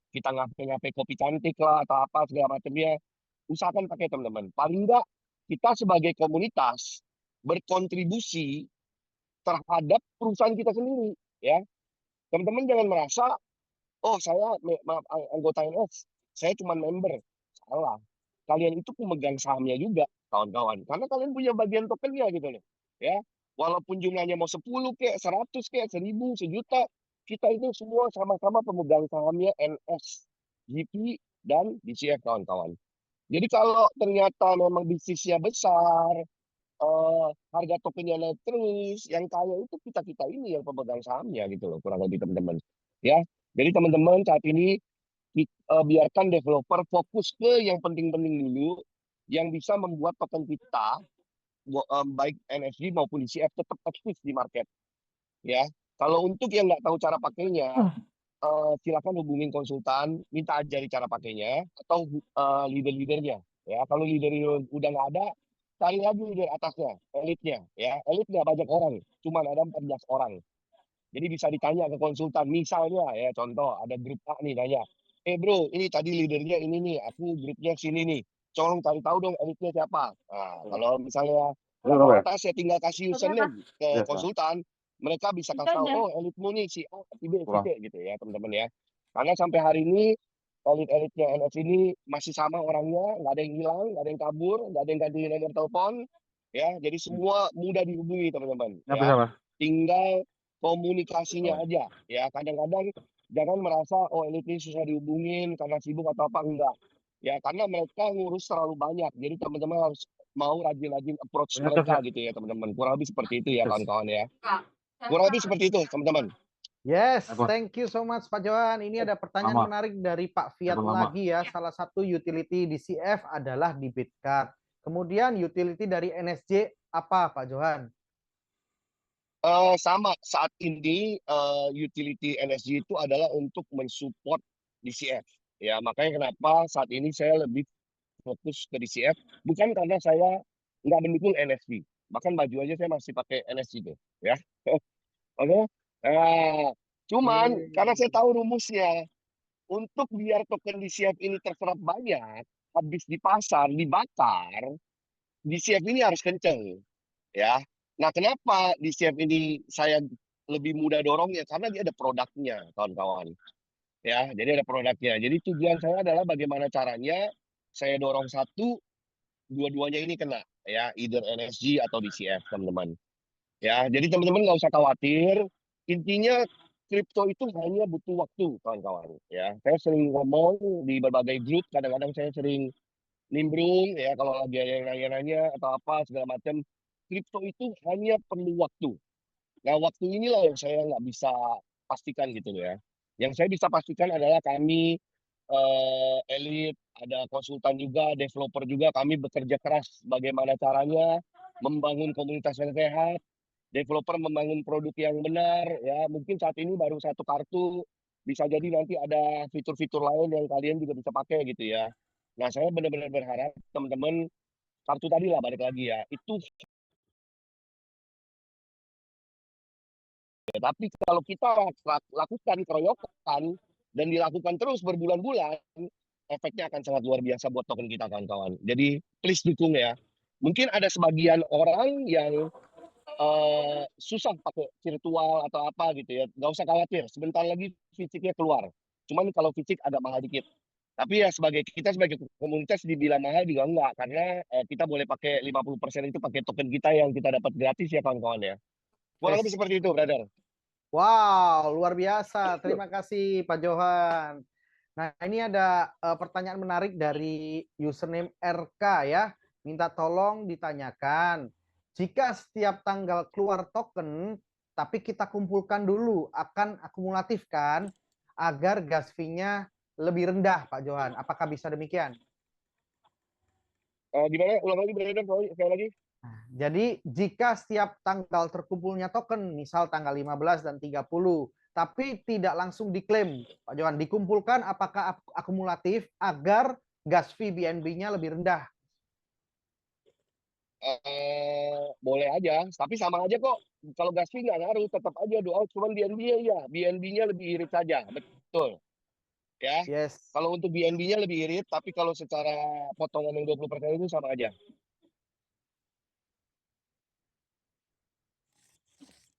D: kita ngape-ngape kopi cantik lah atau apa segala macamnya, usahakan pakai teman-teman. Paling enggak kita sebagai komunitas berkontribusi terhadap perusahaan kita sendiri, ya. Teman-teman jangan merasa, oh saya anggota NS, saya cuma member. Salah. Kalian itu pemegang sahamnya juga, kawan-kawan. Karena kalian punya bagian tokennya gitu loh. Ya, walaupun jumlahnya mau 10 kayak 100 kayak 1000, sejuta, kita itu semua sama-sama pemegang sahamnya NS, GP dan DCF kawan-kawan. Jadi kalau ternyata memang bisnisnya besar, harga tokennya naik terus, yang kaya itu kita-kita ini yang pemegang sahamnya gitu loh, kurang lebih teman-teman. Ya, jadi teman-teman saat ini biarkan developer fokus ke yang penting-penting dulu, yang bisa membuat token kita baik NSG maupun DCF tetap eksis di market. Ya, kalau untuk yang nggak tahu cara pakainya, silakan hubungin konsultan, minta ajari cara pakainya atau leader-leadernya. Ya, kalau leader udah nggak ada, cari lagi leader atasnya, elitnya. Ya, elit nggak banyak orang, cuma ada 14 orang. Jadi bisa ditanya ke konsultan. Misalnya ya contoh ada grup A nih nanya, bro ini tadi leadernya ini nih, aku grupnya sini nih. Tolong cari tahu dong elitnya siapa. Nah, kalau misalnya atas ya tinggal kasih username ke konsultan, mereka bisa kasih tahu, oh elitmu nih si A, si B, si C gitu ya teman-teman ya. Karena sampai hari ini elit-elitnya NS ini masih sama orangnya, nggak ada yang hilang, nggak ada yang kabur, nggak ada yang ganti nomor telepon, ya. Jadi semua mudah dihubungi teman-teman. Ya, tinggal komunikasinya aja ya. Kadang-kadang jangan merasa oh elit ini susah dihubungin karena sibuk atau apa, enggak ya, karena mereka ngurus terlalu banyak. Jadi teman-teman harus mau rajin-rajin approach mereka gitu ya teman-teman, kurang lebih seperti itu ya kawan-kawan ya, kurang lebih seperti itu teman-teman.
C: Yes, thank you so much Pak Johan. Ini ada pertanyaan menarik dari Pak Fiat lagi ya. Salah satu utility di CF adalah debit card. Kemudian utility dari NSJ apa Pak Johan?
D: Sama saat ini utility NSG itu adalah untuk mensupport DCF. Ya, makanya kenapa saat ini saya lebih fokus ke DCF bukan karena saya nggak mendukung NSG. Bahkan baju aja saya masih pakai NSG tuh, ya. Oke. Nah, cuman karena saya tahu rumusnya, untuk biar token DCF ini terserap banyak, habis di pasar dibakar, DCF ini harus kenceng, ya. Nah, kenapa DCF ini saya lebih mudah dorongnya? Karena dia ada produknya, kawan-kawan. Ya, jadi ada produknya. Jadi tujuan saya adalah bagaimana caranya saya dorong satu, dua-duanya ini kena, ya, either NSG atau DCF, teman-teman. Ya, jadi teman-teman nggak usah khawatir. Intinya kripto itu hanya butuh waktu, kawan-kawan. Ya, saya sering ngomong di berbagai grup. Kadang-kadang saya sering nimbrung, ya, kalau lagi ada yang nanya-nanya atau apa segala macam. Kripto itu hanya perlu waktu. Nah, waktu inilah yang saya nggak bisa pastikan gitu loh ya. Yang saya bisa pastikan adalah kami elit, ada konsultan juga, developer juga, kami bekerja keras bagaimana caranya membangun komunitas yang sehat, developer membangun produk yang benar, ya mungkin saat ini baru satu kartu, bisa jadi nanti ada fitur-fitur lain yang kalian juga bisa pakai gitu ya. Nah, saya benar-benar berharap teman-teman kartu tadi lah balik lagi ya, itu. Tapi kalau kita lakukan keroyokan dan dilakukan terus berbulan-bulan, efeknya akan sangat luar biasa buat token kita, kawan-kawan. Jadi please dukung ya. Mungkin ada sebagian orang yang susah pakai virtual atau apa gitu ya. Nggak usah khawatir, sebentar lagi fisiknya keluar. Cuman kalau fisik agak mahal dikit. Tapi ya kita sebagai komunitas dibilang mahal juga enggak, karena kita boleh pakai 50% itu pakai token kita yang kita dapat gratis ya, kawan-kawan ya. Kurang lebih
C: Yes.
D: seperti itu, brother.
C: Wow, luar biasa. Terima kasih Pak Johan. Nah, ini ada pertanyaan menarik dari username RK ya. Minta tolong ditanyakan, jika setiap tanggal keluar token, tapi kita kumpulkan dulu, akan akumulatif kan, agar gas fee-nya lebih rendah, Pak Johan. Apakah bisa demikian?
D: Gimana? Ulang lagi, brother, sekali lagi.
C: Jadi jika setiap tanggal terkumpulnya token, misal tanggal 15 dan 30, tapi tidak langsung diklaim, Pak Johan, dikumpulkan apakah akumulatif agar gas fee BNB-nya lebih rendah?
D: Boleh aja, tapi sama aja kok. Kalau gas fee nggak ngaruh, tetap aja doa. Cuman BNB ya, BNB-nya lebih irit saja, betul. Ya,
C: Yes.
D: kalau untuk BNB-nya lebih irit, tapi kalau secara potongan yang 20% itu sama aja.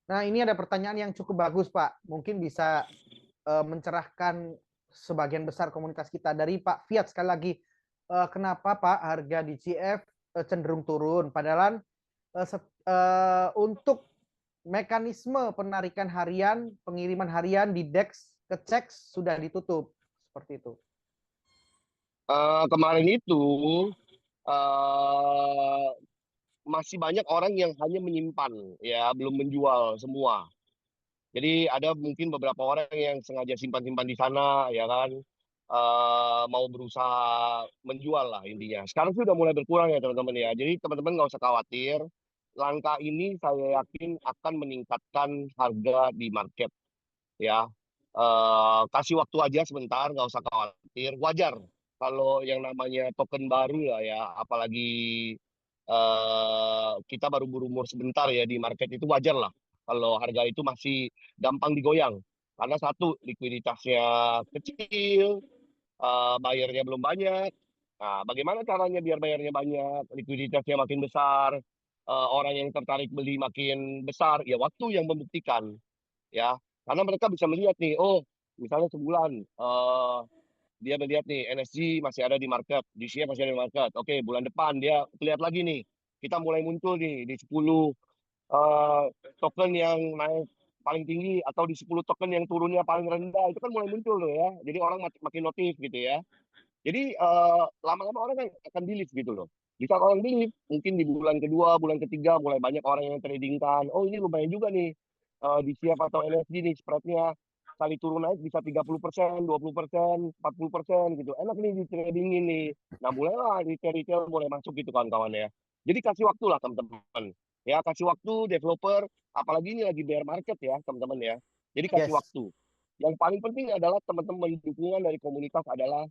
C: Nah, ini ada pertanyaan yang cukup bagus, Pak. Mungkin bisa mencerahkan sebagian besar komunitas kita. Dari Pak Fiat sekali lagi, kenapa Pak harga DCF cenderung turun? Padahal untuk mekanisme penarikan harian, pengiriman harian di DEX ke CEX sudah ditutup. Seperti itu.
D: Kemarin itu uh, masih banyak orang yang hanya menyimpan, ya belum menjual semua. Jadi ada mungkin beberapa orang yang sengaja simpan-simpan di sana, ya kan, mau berusaha menjual lah intinya. Sekarang sih udah mulai berkurang ya, teman-teman ya. Jadi teman-teman nggak usah khawatir. Langkah ini saya yakin akan meningkatkan harga di market, ya. Kasih waktu aja sebentar, nggak usah khawatir. Wajar kalau yang namanya token baru lah ya, apalagi kita baru berumur sebentar ya di market, itu wajar lah kalau harga itu masih gampang digoyang. Karena satu, likuiditasnya kecil, bayarnya belum banyak. Nah, bagaimana caranya biar bayarnya banyak, likuiditasnya makin besar, orang yang tertarik beli makin besar, ya waktu yang membuktikan, ya. Karena mereka bisa melihat nih, oh, misalnya sebulan, dia melihat nih NSG masih ada di market, DCF masih ada di market. Oke, bulan depan dia lihat lagi nih, kita mulai muncul nih di 10 eh, token yang naik paling tinggi atau di 10 token yang turunnya paling rendah, itu kan mulai muncul loh ya. Jadi orang makin notif gitu ya. Jadi lama-lama orang akan believe gitu loh. Bisa orang believe, mungkin di bulan kedua, bulan ketiga mulai banyak orang yang tradingkan. Oh, ini lumayan juga nih di siap atau NSG nih spreadnya kali turun naik bisa 30%, 20%, 40% gitu. Enak nih di trading ini. Nah, mulailah retail-retail mulai masuk gitu kawan-kawan ya. Jadi kasih waktu lah teman-teman. Ya, kasih waktu developer, apalagi ini lagi bear market ya, teman-teman ya. Jadi kasih
C: Yes.
D: waktu. Yang paling penting adalah teman-teman dukungan dari komunitas adalah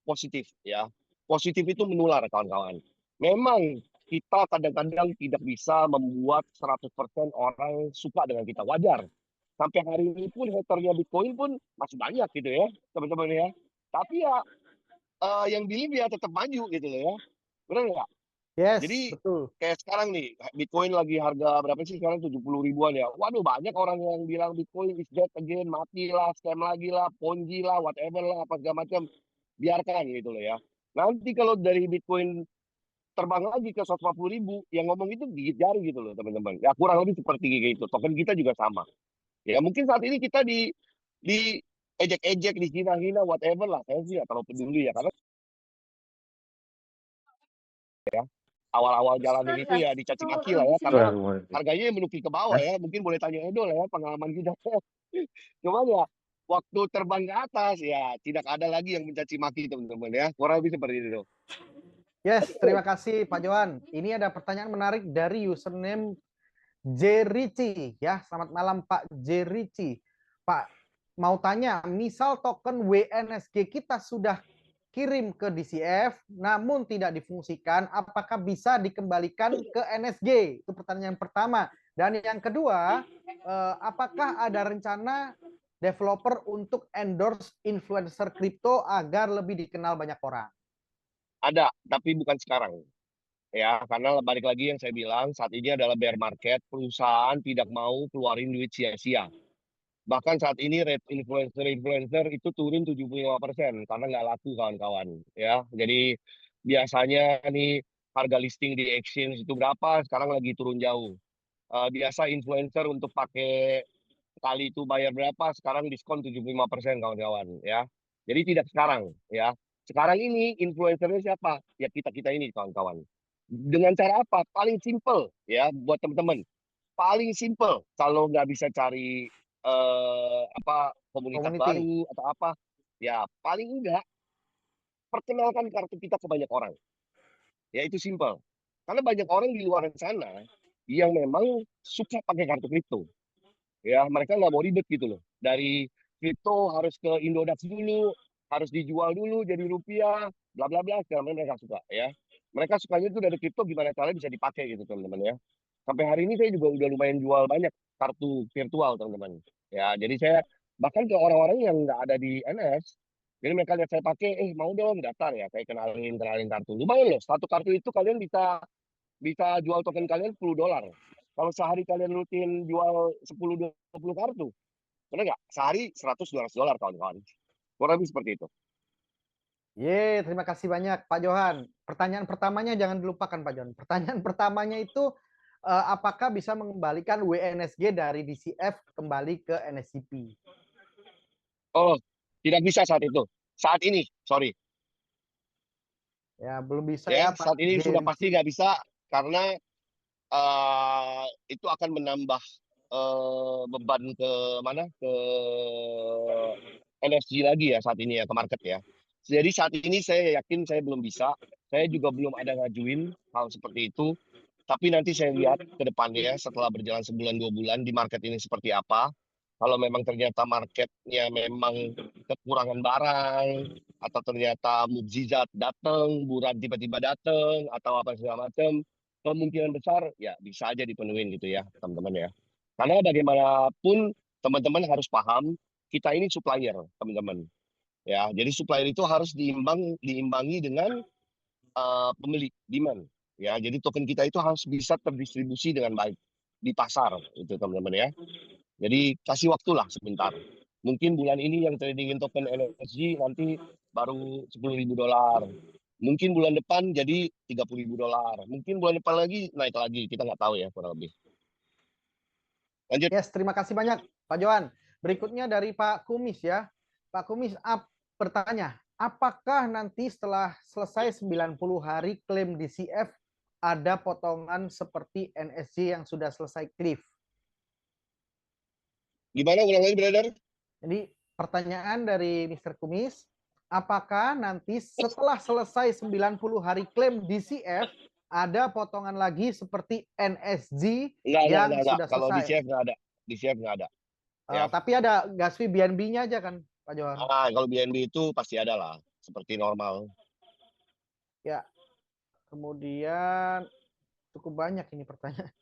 D: positif ya. Positif itu menular kawan-kawan. Memang kita kadang-kadang tidak bisa membuat 100% orang suka dengan kita. Wajar. Sampai hari ini pun haternya Bitcoin pun masih banyak gitu ya, teman-teman ya. Tapi ya yang beli dia tetap maju gitu loh ya. Benar nggak?
C: Yes,
D: Jadi
C: betul.
D: kayak sekarang nih, Bitcoin lagi harga berapa sih sekarang? 70 ribuan ya. Waduh, banyak orang yang bilang Bitcoin is dead again, mati lah, scam lagi lah, ponzi lah, whatever lah, apa segala macam. Biarkan gitu loh ya. Nanti kalau dari Bitcoin terbang lagi ke 140 ribu, yang ngomong itu gigit jari gitu loh teman-teman. Ya kurang lebih seperti itu. Token kita juga sama. Ya mungkin saat ini kita di ejek-ejek, dihina-hina, whatever lah. Saya sih nggak terlalu peduli ya, karena awal-awal jalanin itu ya dicaci maki lah ya, karena harganya menuki ke bawah ya. Mungkin boleh tanya Edo lah ya pengalaman kita. Cuman ya waktu terbang ke atas ya tidak ada lagi yang mencaci maki teman-teman ya. Kurang lebih seperti itu.
C: Yes, terima kasih Pak Johan. Ini ada pertanyaan menarik dari username Jerici ya. Selamat malam Pak Jerici. Pak, mau tanya, misal token WNSG kita sudah kirim ke DCF namun tidak difungsikan, apakah bisa dikembalikan ke NSG? Itu pertanyaan pertama. Dan yang kedua, apakah ada rencana developer untuk endorse influencer kripto agar lebih dikenal banyak orang?
D: Ada, tapi bukan sekarang. Ya, karena balik lagi yang saya bilang, saat ini adalah bear market, perusahaan tidak mau keluarin duit sia-sia. Bahkan saat ini rate influencer itu turun 75% karena nggak laku kawan-kawan. Ya, jadi biasanya nih harga listing di exchange itu berapa, sekarang lagi turun jauh. Biasa influencer untuk pakai kali itu bayar berapa, sekarang diskon 75% kawan-kawan. Ya, jadi tidak sekarang. Ya, sekarang ini influencernya siapa? Ya kita-kita ini kawan-kawan. Dengan cara apa? Paling simple ya buat teman-teman. Paling simple kalau nggak bisa cari apa komunitas
C: Community.
D: baru atau apa, ya paling enggak perkenalkan kartu kita ke banyak orang. Ya itu simple. Karena banyak orang di luar sana yang memang suka pakai kartu kripto. Ya mereka nggak mau ribet gitu loh. Dari kripto harus ke Indodax dulu, harus dijual dulu jadi rupiah, bla bla bla. Sekarang mereka suka ya. Mereka sukanya itu dari kripto gimana caranya bisa dipakai gitu teman-teman ya. Sampai hari ini saya juga udah lumayan jual banyak kartu virtual teman-teman. Ya, jadi saya bahkan ke orang-orang yang nggak ada di NS, jadi mereka lihat saya pakai, mau dong daftar ya, kayak kenalin kenalin kartu. Lumayan loh, satu kartu itu kalian bisa bisa jual token kalian $10. Kalau sehari kalian rutin jual 10-20 kartu, benar nggak? Sehari 100-200 dolar kawan-kawan. Kurang lebih seperti itu.
C: Terima kasih banyak Pak Johan. Pertanyaan pertamanya jangan dilupakan Pak Johan. Pertanyaan pertamanya itu apakah bisa mengembalikan WNSG dari DCF kembali ke NSCP?
D: Oh, tidak bisa saat itu. Saat ini, sorry.
C: Ya, belum bisa
D: Ya,
C: ya Pak
D: saat ini sudah pasti
C: Jerici.
D: nggak bisa karena itu akan menambah beban ke mana ke NSG lagi ya saat ini ya ke market ya. Jadi saat ini saya yakin saya belum bisa. Saya juga belum ada ngajuin hal seperti itu. Tapi nanti saya lihat ke depannya setelah berjalan sebulan 2 bulan di market ini seperti apa. Kalau memang ternyata marketnya memang kekurangan barang atau ternyata mukjizat datang, buran tiba-tiba datang atau apa segala macam, kemungkinan besar ya bisa aja dipenuhin gitu ya teman-teman ya. Karena bagaimanapun teman-teman harus paham kita ini supplier teman-teman ya. Jadi supplier itu harus diimbangi dengan pembeli demand ya. Jadi token kita itu harus bisa terdistribusi dengan baik di pasar itu teman-teman ya. Jadi kasih waktulah sebentar. Mungkin bulan ini yang tradingin token energi nanti baru $10.000. Mungkin bulan depan jadi $30.000. Mungkin bulan depan lagi naik lagi. Kita nggak tahu ya kurang lebih. Lanjut.
C: Yes, terima kasih banyak Pak Johan. Berikutnya dari Pak Kumis ya. Pak Kumis bertanya, apakah nanti setelah selesai 90 hari klaim DCF ada potongan seperti NSG yang sudah selesai cliff?
D: Gimana ulang lagi brother?
C: Jadi pertanyaan dari Mr. Kumis, apakah nanti setelah selesai 90 hari klaim DCF ada potongan lagi seperti NSG
D: Enggak,
C: yang
D: enggak.
C: sudah
D: Kalau di
C: selesai.
D: CF nggak ada. Di CF nggak ada. Ya.
C: Tapi ada gas fee BNB-nya aja kan, Pak Johan?
D: Kalau BNB itu pasti ada lah, seperti normal.
C: Ya. Kemudian cukup banyak ini pertanyaan.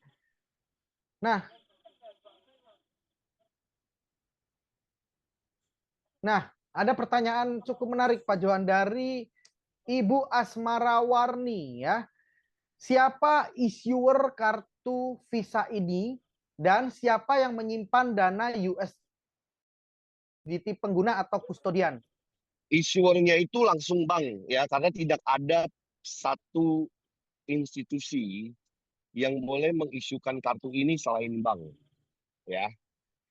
C: Nah, ada pertanyaan cukup menarik Pak Johan dari Ibu Asmara Warni ya. Siapa issuer kartu Visa ini dan siapa yang menyimpan dana USDT pengguna atau kustodian?
D: Issuernya itu langsung bank ya, karena tidak ada satu institusi yang boleh mengisukan kartu ini selain bank ya.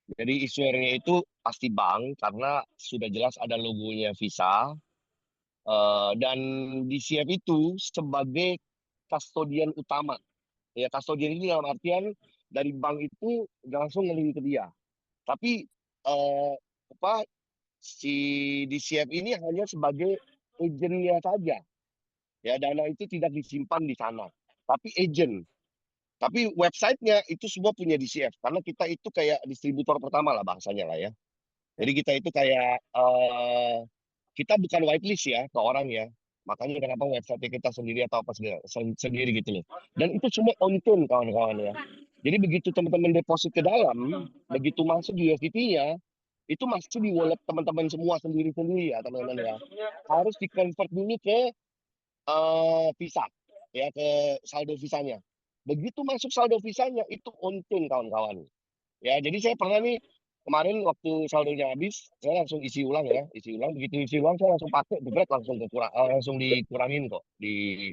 D: Jadi issuernya itu pasti bank karena sudah jelas ada logonya Visa. Dan di CF itu sebagai kastodian utama. Ya, kastodian ini dalam artian dari bank itu langsung ngelink ke dia. Tapi apa si di CF ini hanya sebagai agentnya saja. Ya, dana itu tidak disimpan di sana. Tapi agent. Tapi websitenya itu semua punya DCF karena kita itu kayak distributor pertama lah bahasanya lah ya. Jadi kita itu kayak kita bukan whitelist ya ke orang ya. Makanya kenapa website kita sendiri atau apa sendiri gitu loh. Dan itu semua on tune kawan-kawan ya. Jadi begitu teman-teman deposit ke dalam, begitu masuk di USDT-nya, itu masuk di wallet teman-teman semua sendiri-sendiri ya teman-teman ya. Harus di-convert dulu ke Visa ya, ke saldo visanya. Begitu masuk saldo visanya itu on tune kawan-kawan. Ya, jadi saya pernah nih kemarin waktu saldonya habis, saya langsung isi ulang ya, isi ulang. Begitu isi ulang saya langsung pakai, jebret langsung langsung dikurangin kok di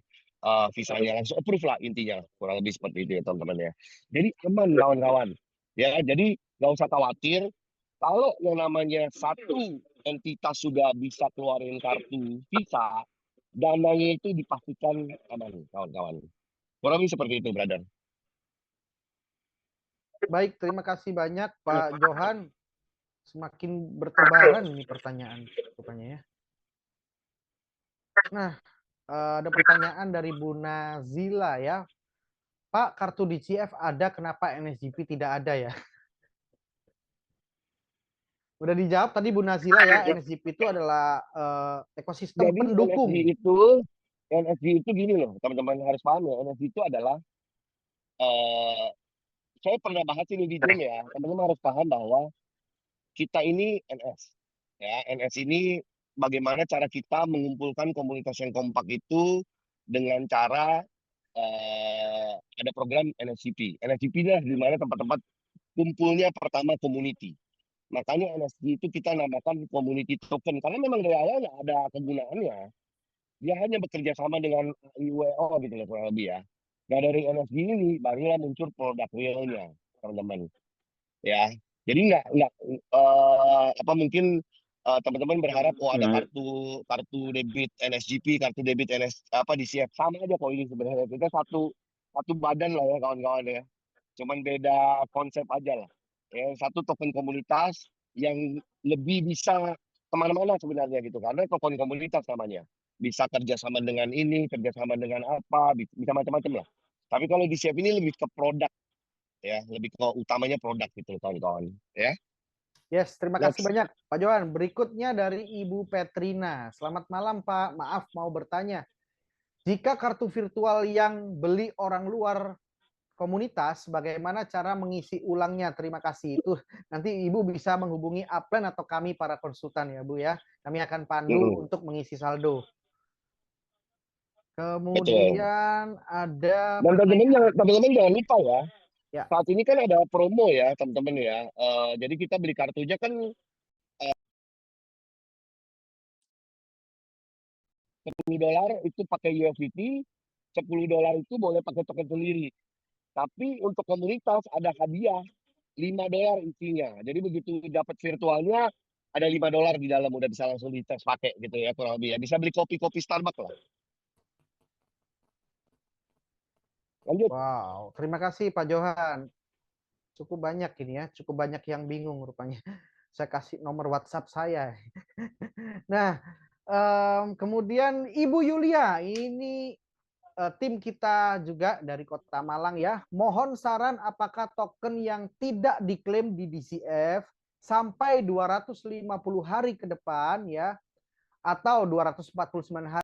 D: visanya, langsung approve lah intinya, kurang lebih seperti itu ya teman-teman ya. Jadi aman kawan-kawan. Ya, jadi nggak usah khawatir kalau yang namanya satu entitas sudah bisa keluarin kartu Visa, dananya itu dipastikan aman kawan-kawan. Kurang lebih seperti itu, brother.
C: Baik, terima kasih banyak Pak Johan. Semakin bertebaran ini pertanyaan rupanya ya. Nah, ada pertanyaan dari Bu Nazila ya. Pak, kartu DCF ada, kenapa NSGP tidak ada ya? Udah dijawab tadi Bu Nazila ya, NSGP itu adalah ekosistem
D: Jadi
C: pendukung.
D: NSG itu gini loh, teman-teman harus paham ya. NSG itu adalah saya pernah bahas ini di Zoom ya. Teman-teman harus paham bahwa kita ini NS. Ya, NS ini bagaimana cara kita mengumpulkan komunitas yang kompak itu dengan cara ada program NSGP. NSGP adalah di mana tempat-tempat kumpulnya pertama community. Makanya NSG itu kita namakan community token karena memang dari awalnya ada kegunaannya. Dia hanya bekerja sama dengan IWO gitu loh kurang lebih ya. Nah dari NSG ini barulah muncul produk realnya teman-teman ya. Jadi nggak apa mungkin teman-teman berharap ada kartu debit NSGP, kartu debit NS apa di CF sama aja kok ini sebenarnya kita satu badan lah ya kawan-kawan ya. Cuman beda konsep aja lah. Ya, satu token komunitas yang lebih bisa kemana-mana sebenarnya gitu karena token komunitas namanya bisa kerjasama dengan ini, kerjasama dengan apa, bisa macam-macam lah. Tapi kalau di Chef ini lebih ke produk ya, lebih ke utamanya produk gitu kawan-kawan ya.
C: Yes, terima kasih
D: Next.
C: banyak Pak Johan. Berikutnya dari Ibu Petrina. Selamat malam Pak, maaf mau bertanya. Jika kartu virtual yang beli orang luar komunitas, bagaimana cara mengisi ulangnya? Terima kasih. Itu nanti Ibu bisa menghubungi Upline atau kami para konsultan ya Bu ya. Kami akan pandu untuk mengisi saldo. Kemudian ada
D: Dan teman-teman jangan lupa ya.
C: Ya.
D: Saat ini kan ada promo ya teman-teman ya. Jadi kita beli kartunya kan $10 itu pakai USDT, $10 itu boleh pakai token sendiri. Tapi untuk komunitas ada hadiah $5 isinya. Jadi begitu dapat virtualnya ada $5 di dalam, udah bisa langsung dites pakai gitu ya kurang lebih ya. Bisa beli kopi-kopi Starbucks lah. Lanjut.
C: Wow, terima kasih Pak Johan. Cukup banyak ini ya, cukup banyak yang bingung rupanya. Saya kasih nomor WhatsApp saya. Nah, kemudian Ibu Yulia, ini tim kita juga dari Kota Malang ya. Mohon saran apakah token yang tidak diklaim di DCF sampai 250 hari ke depan ya atau 249 hari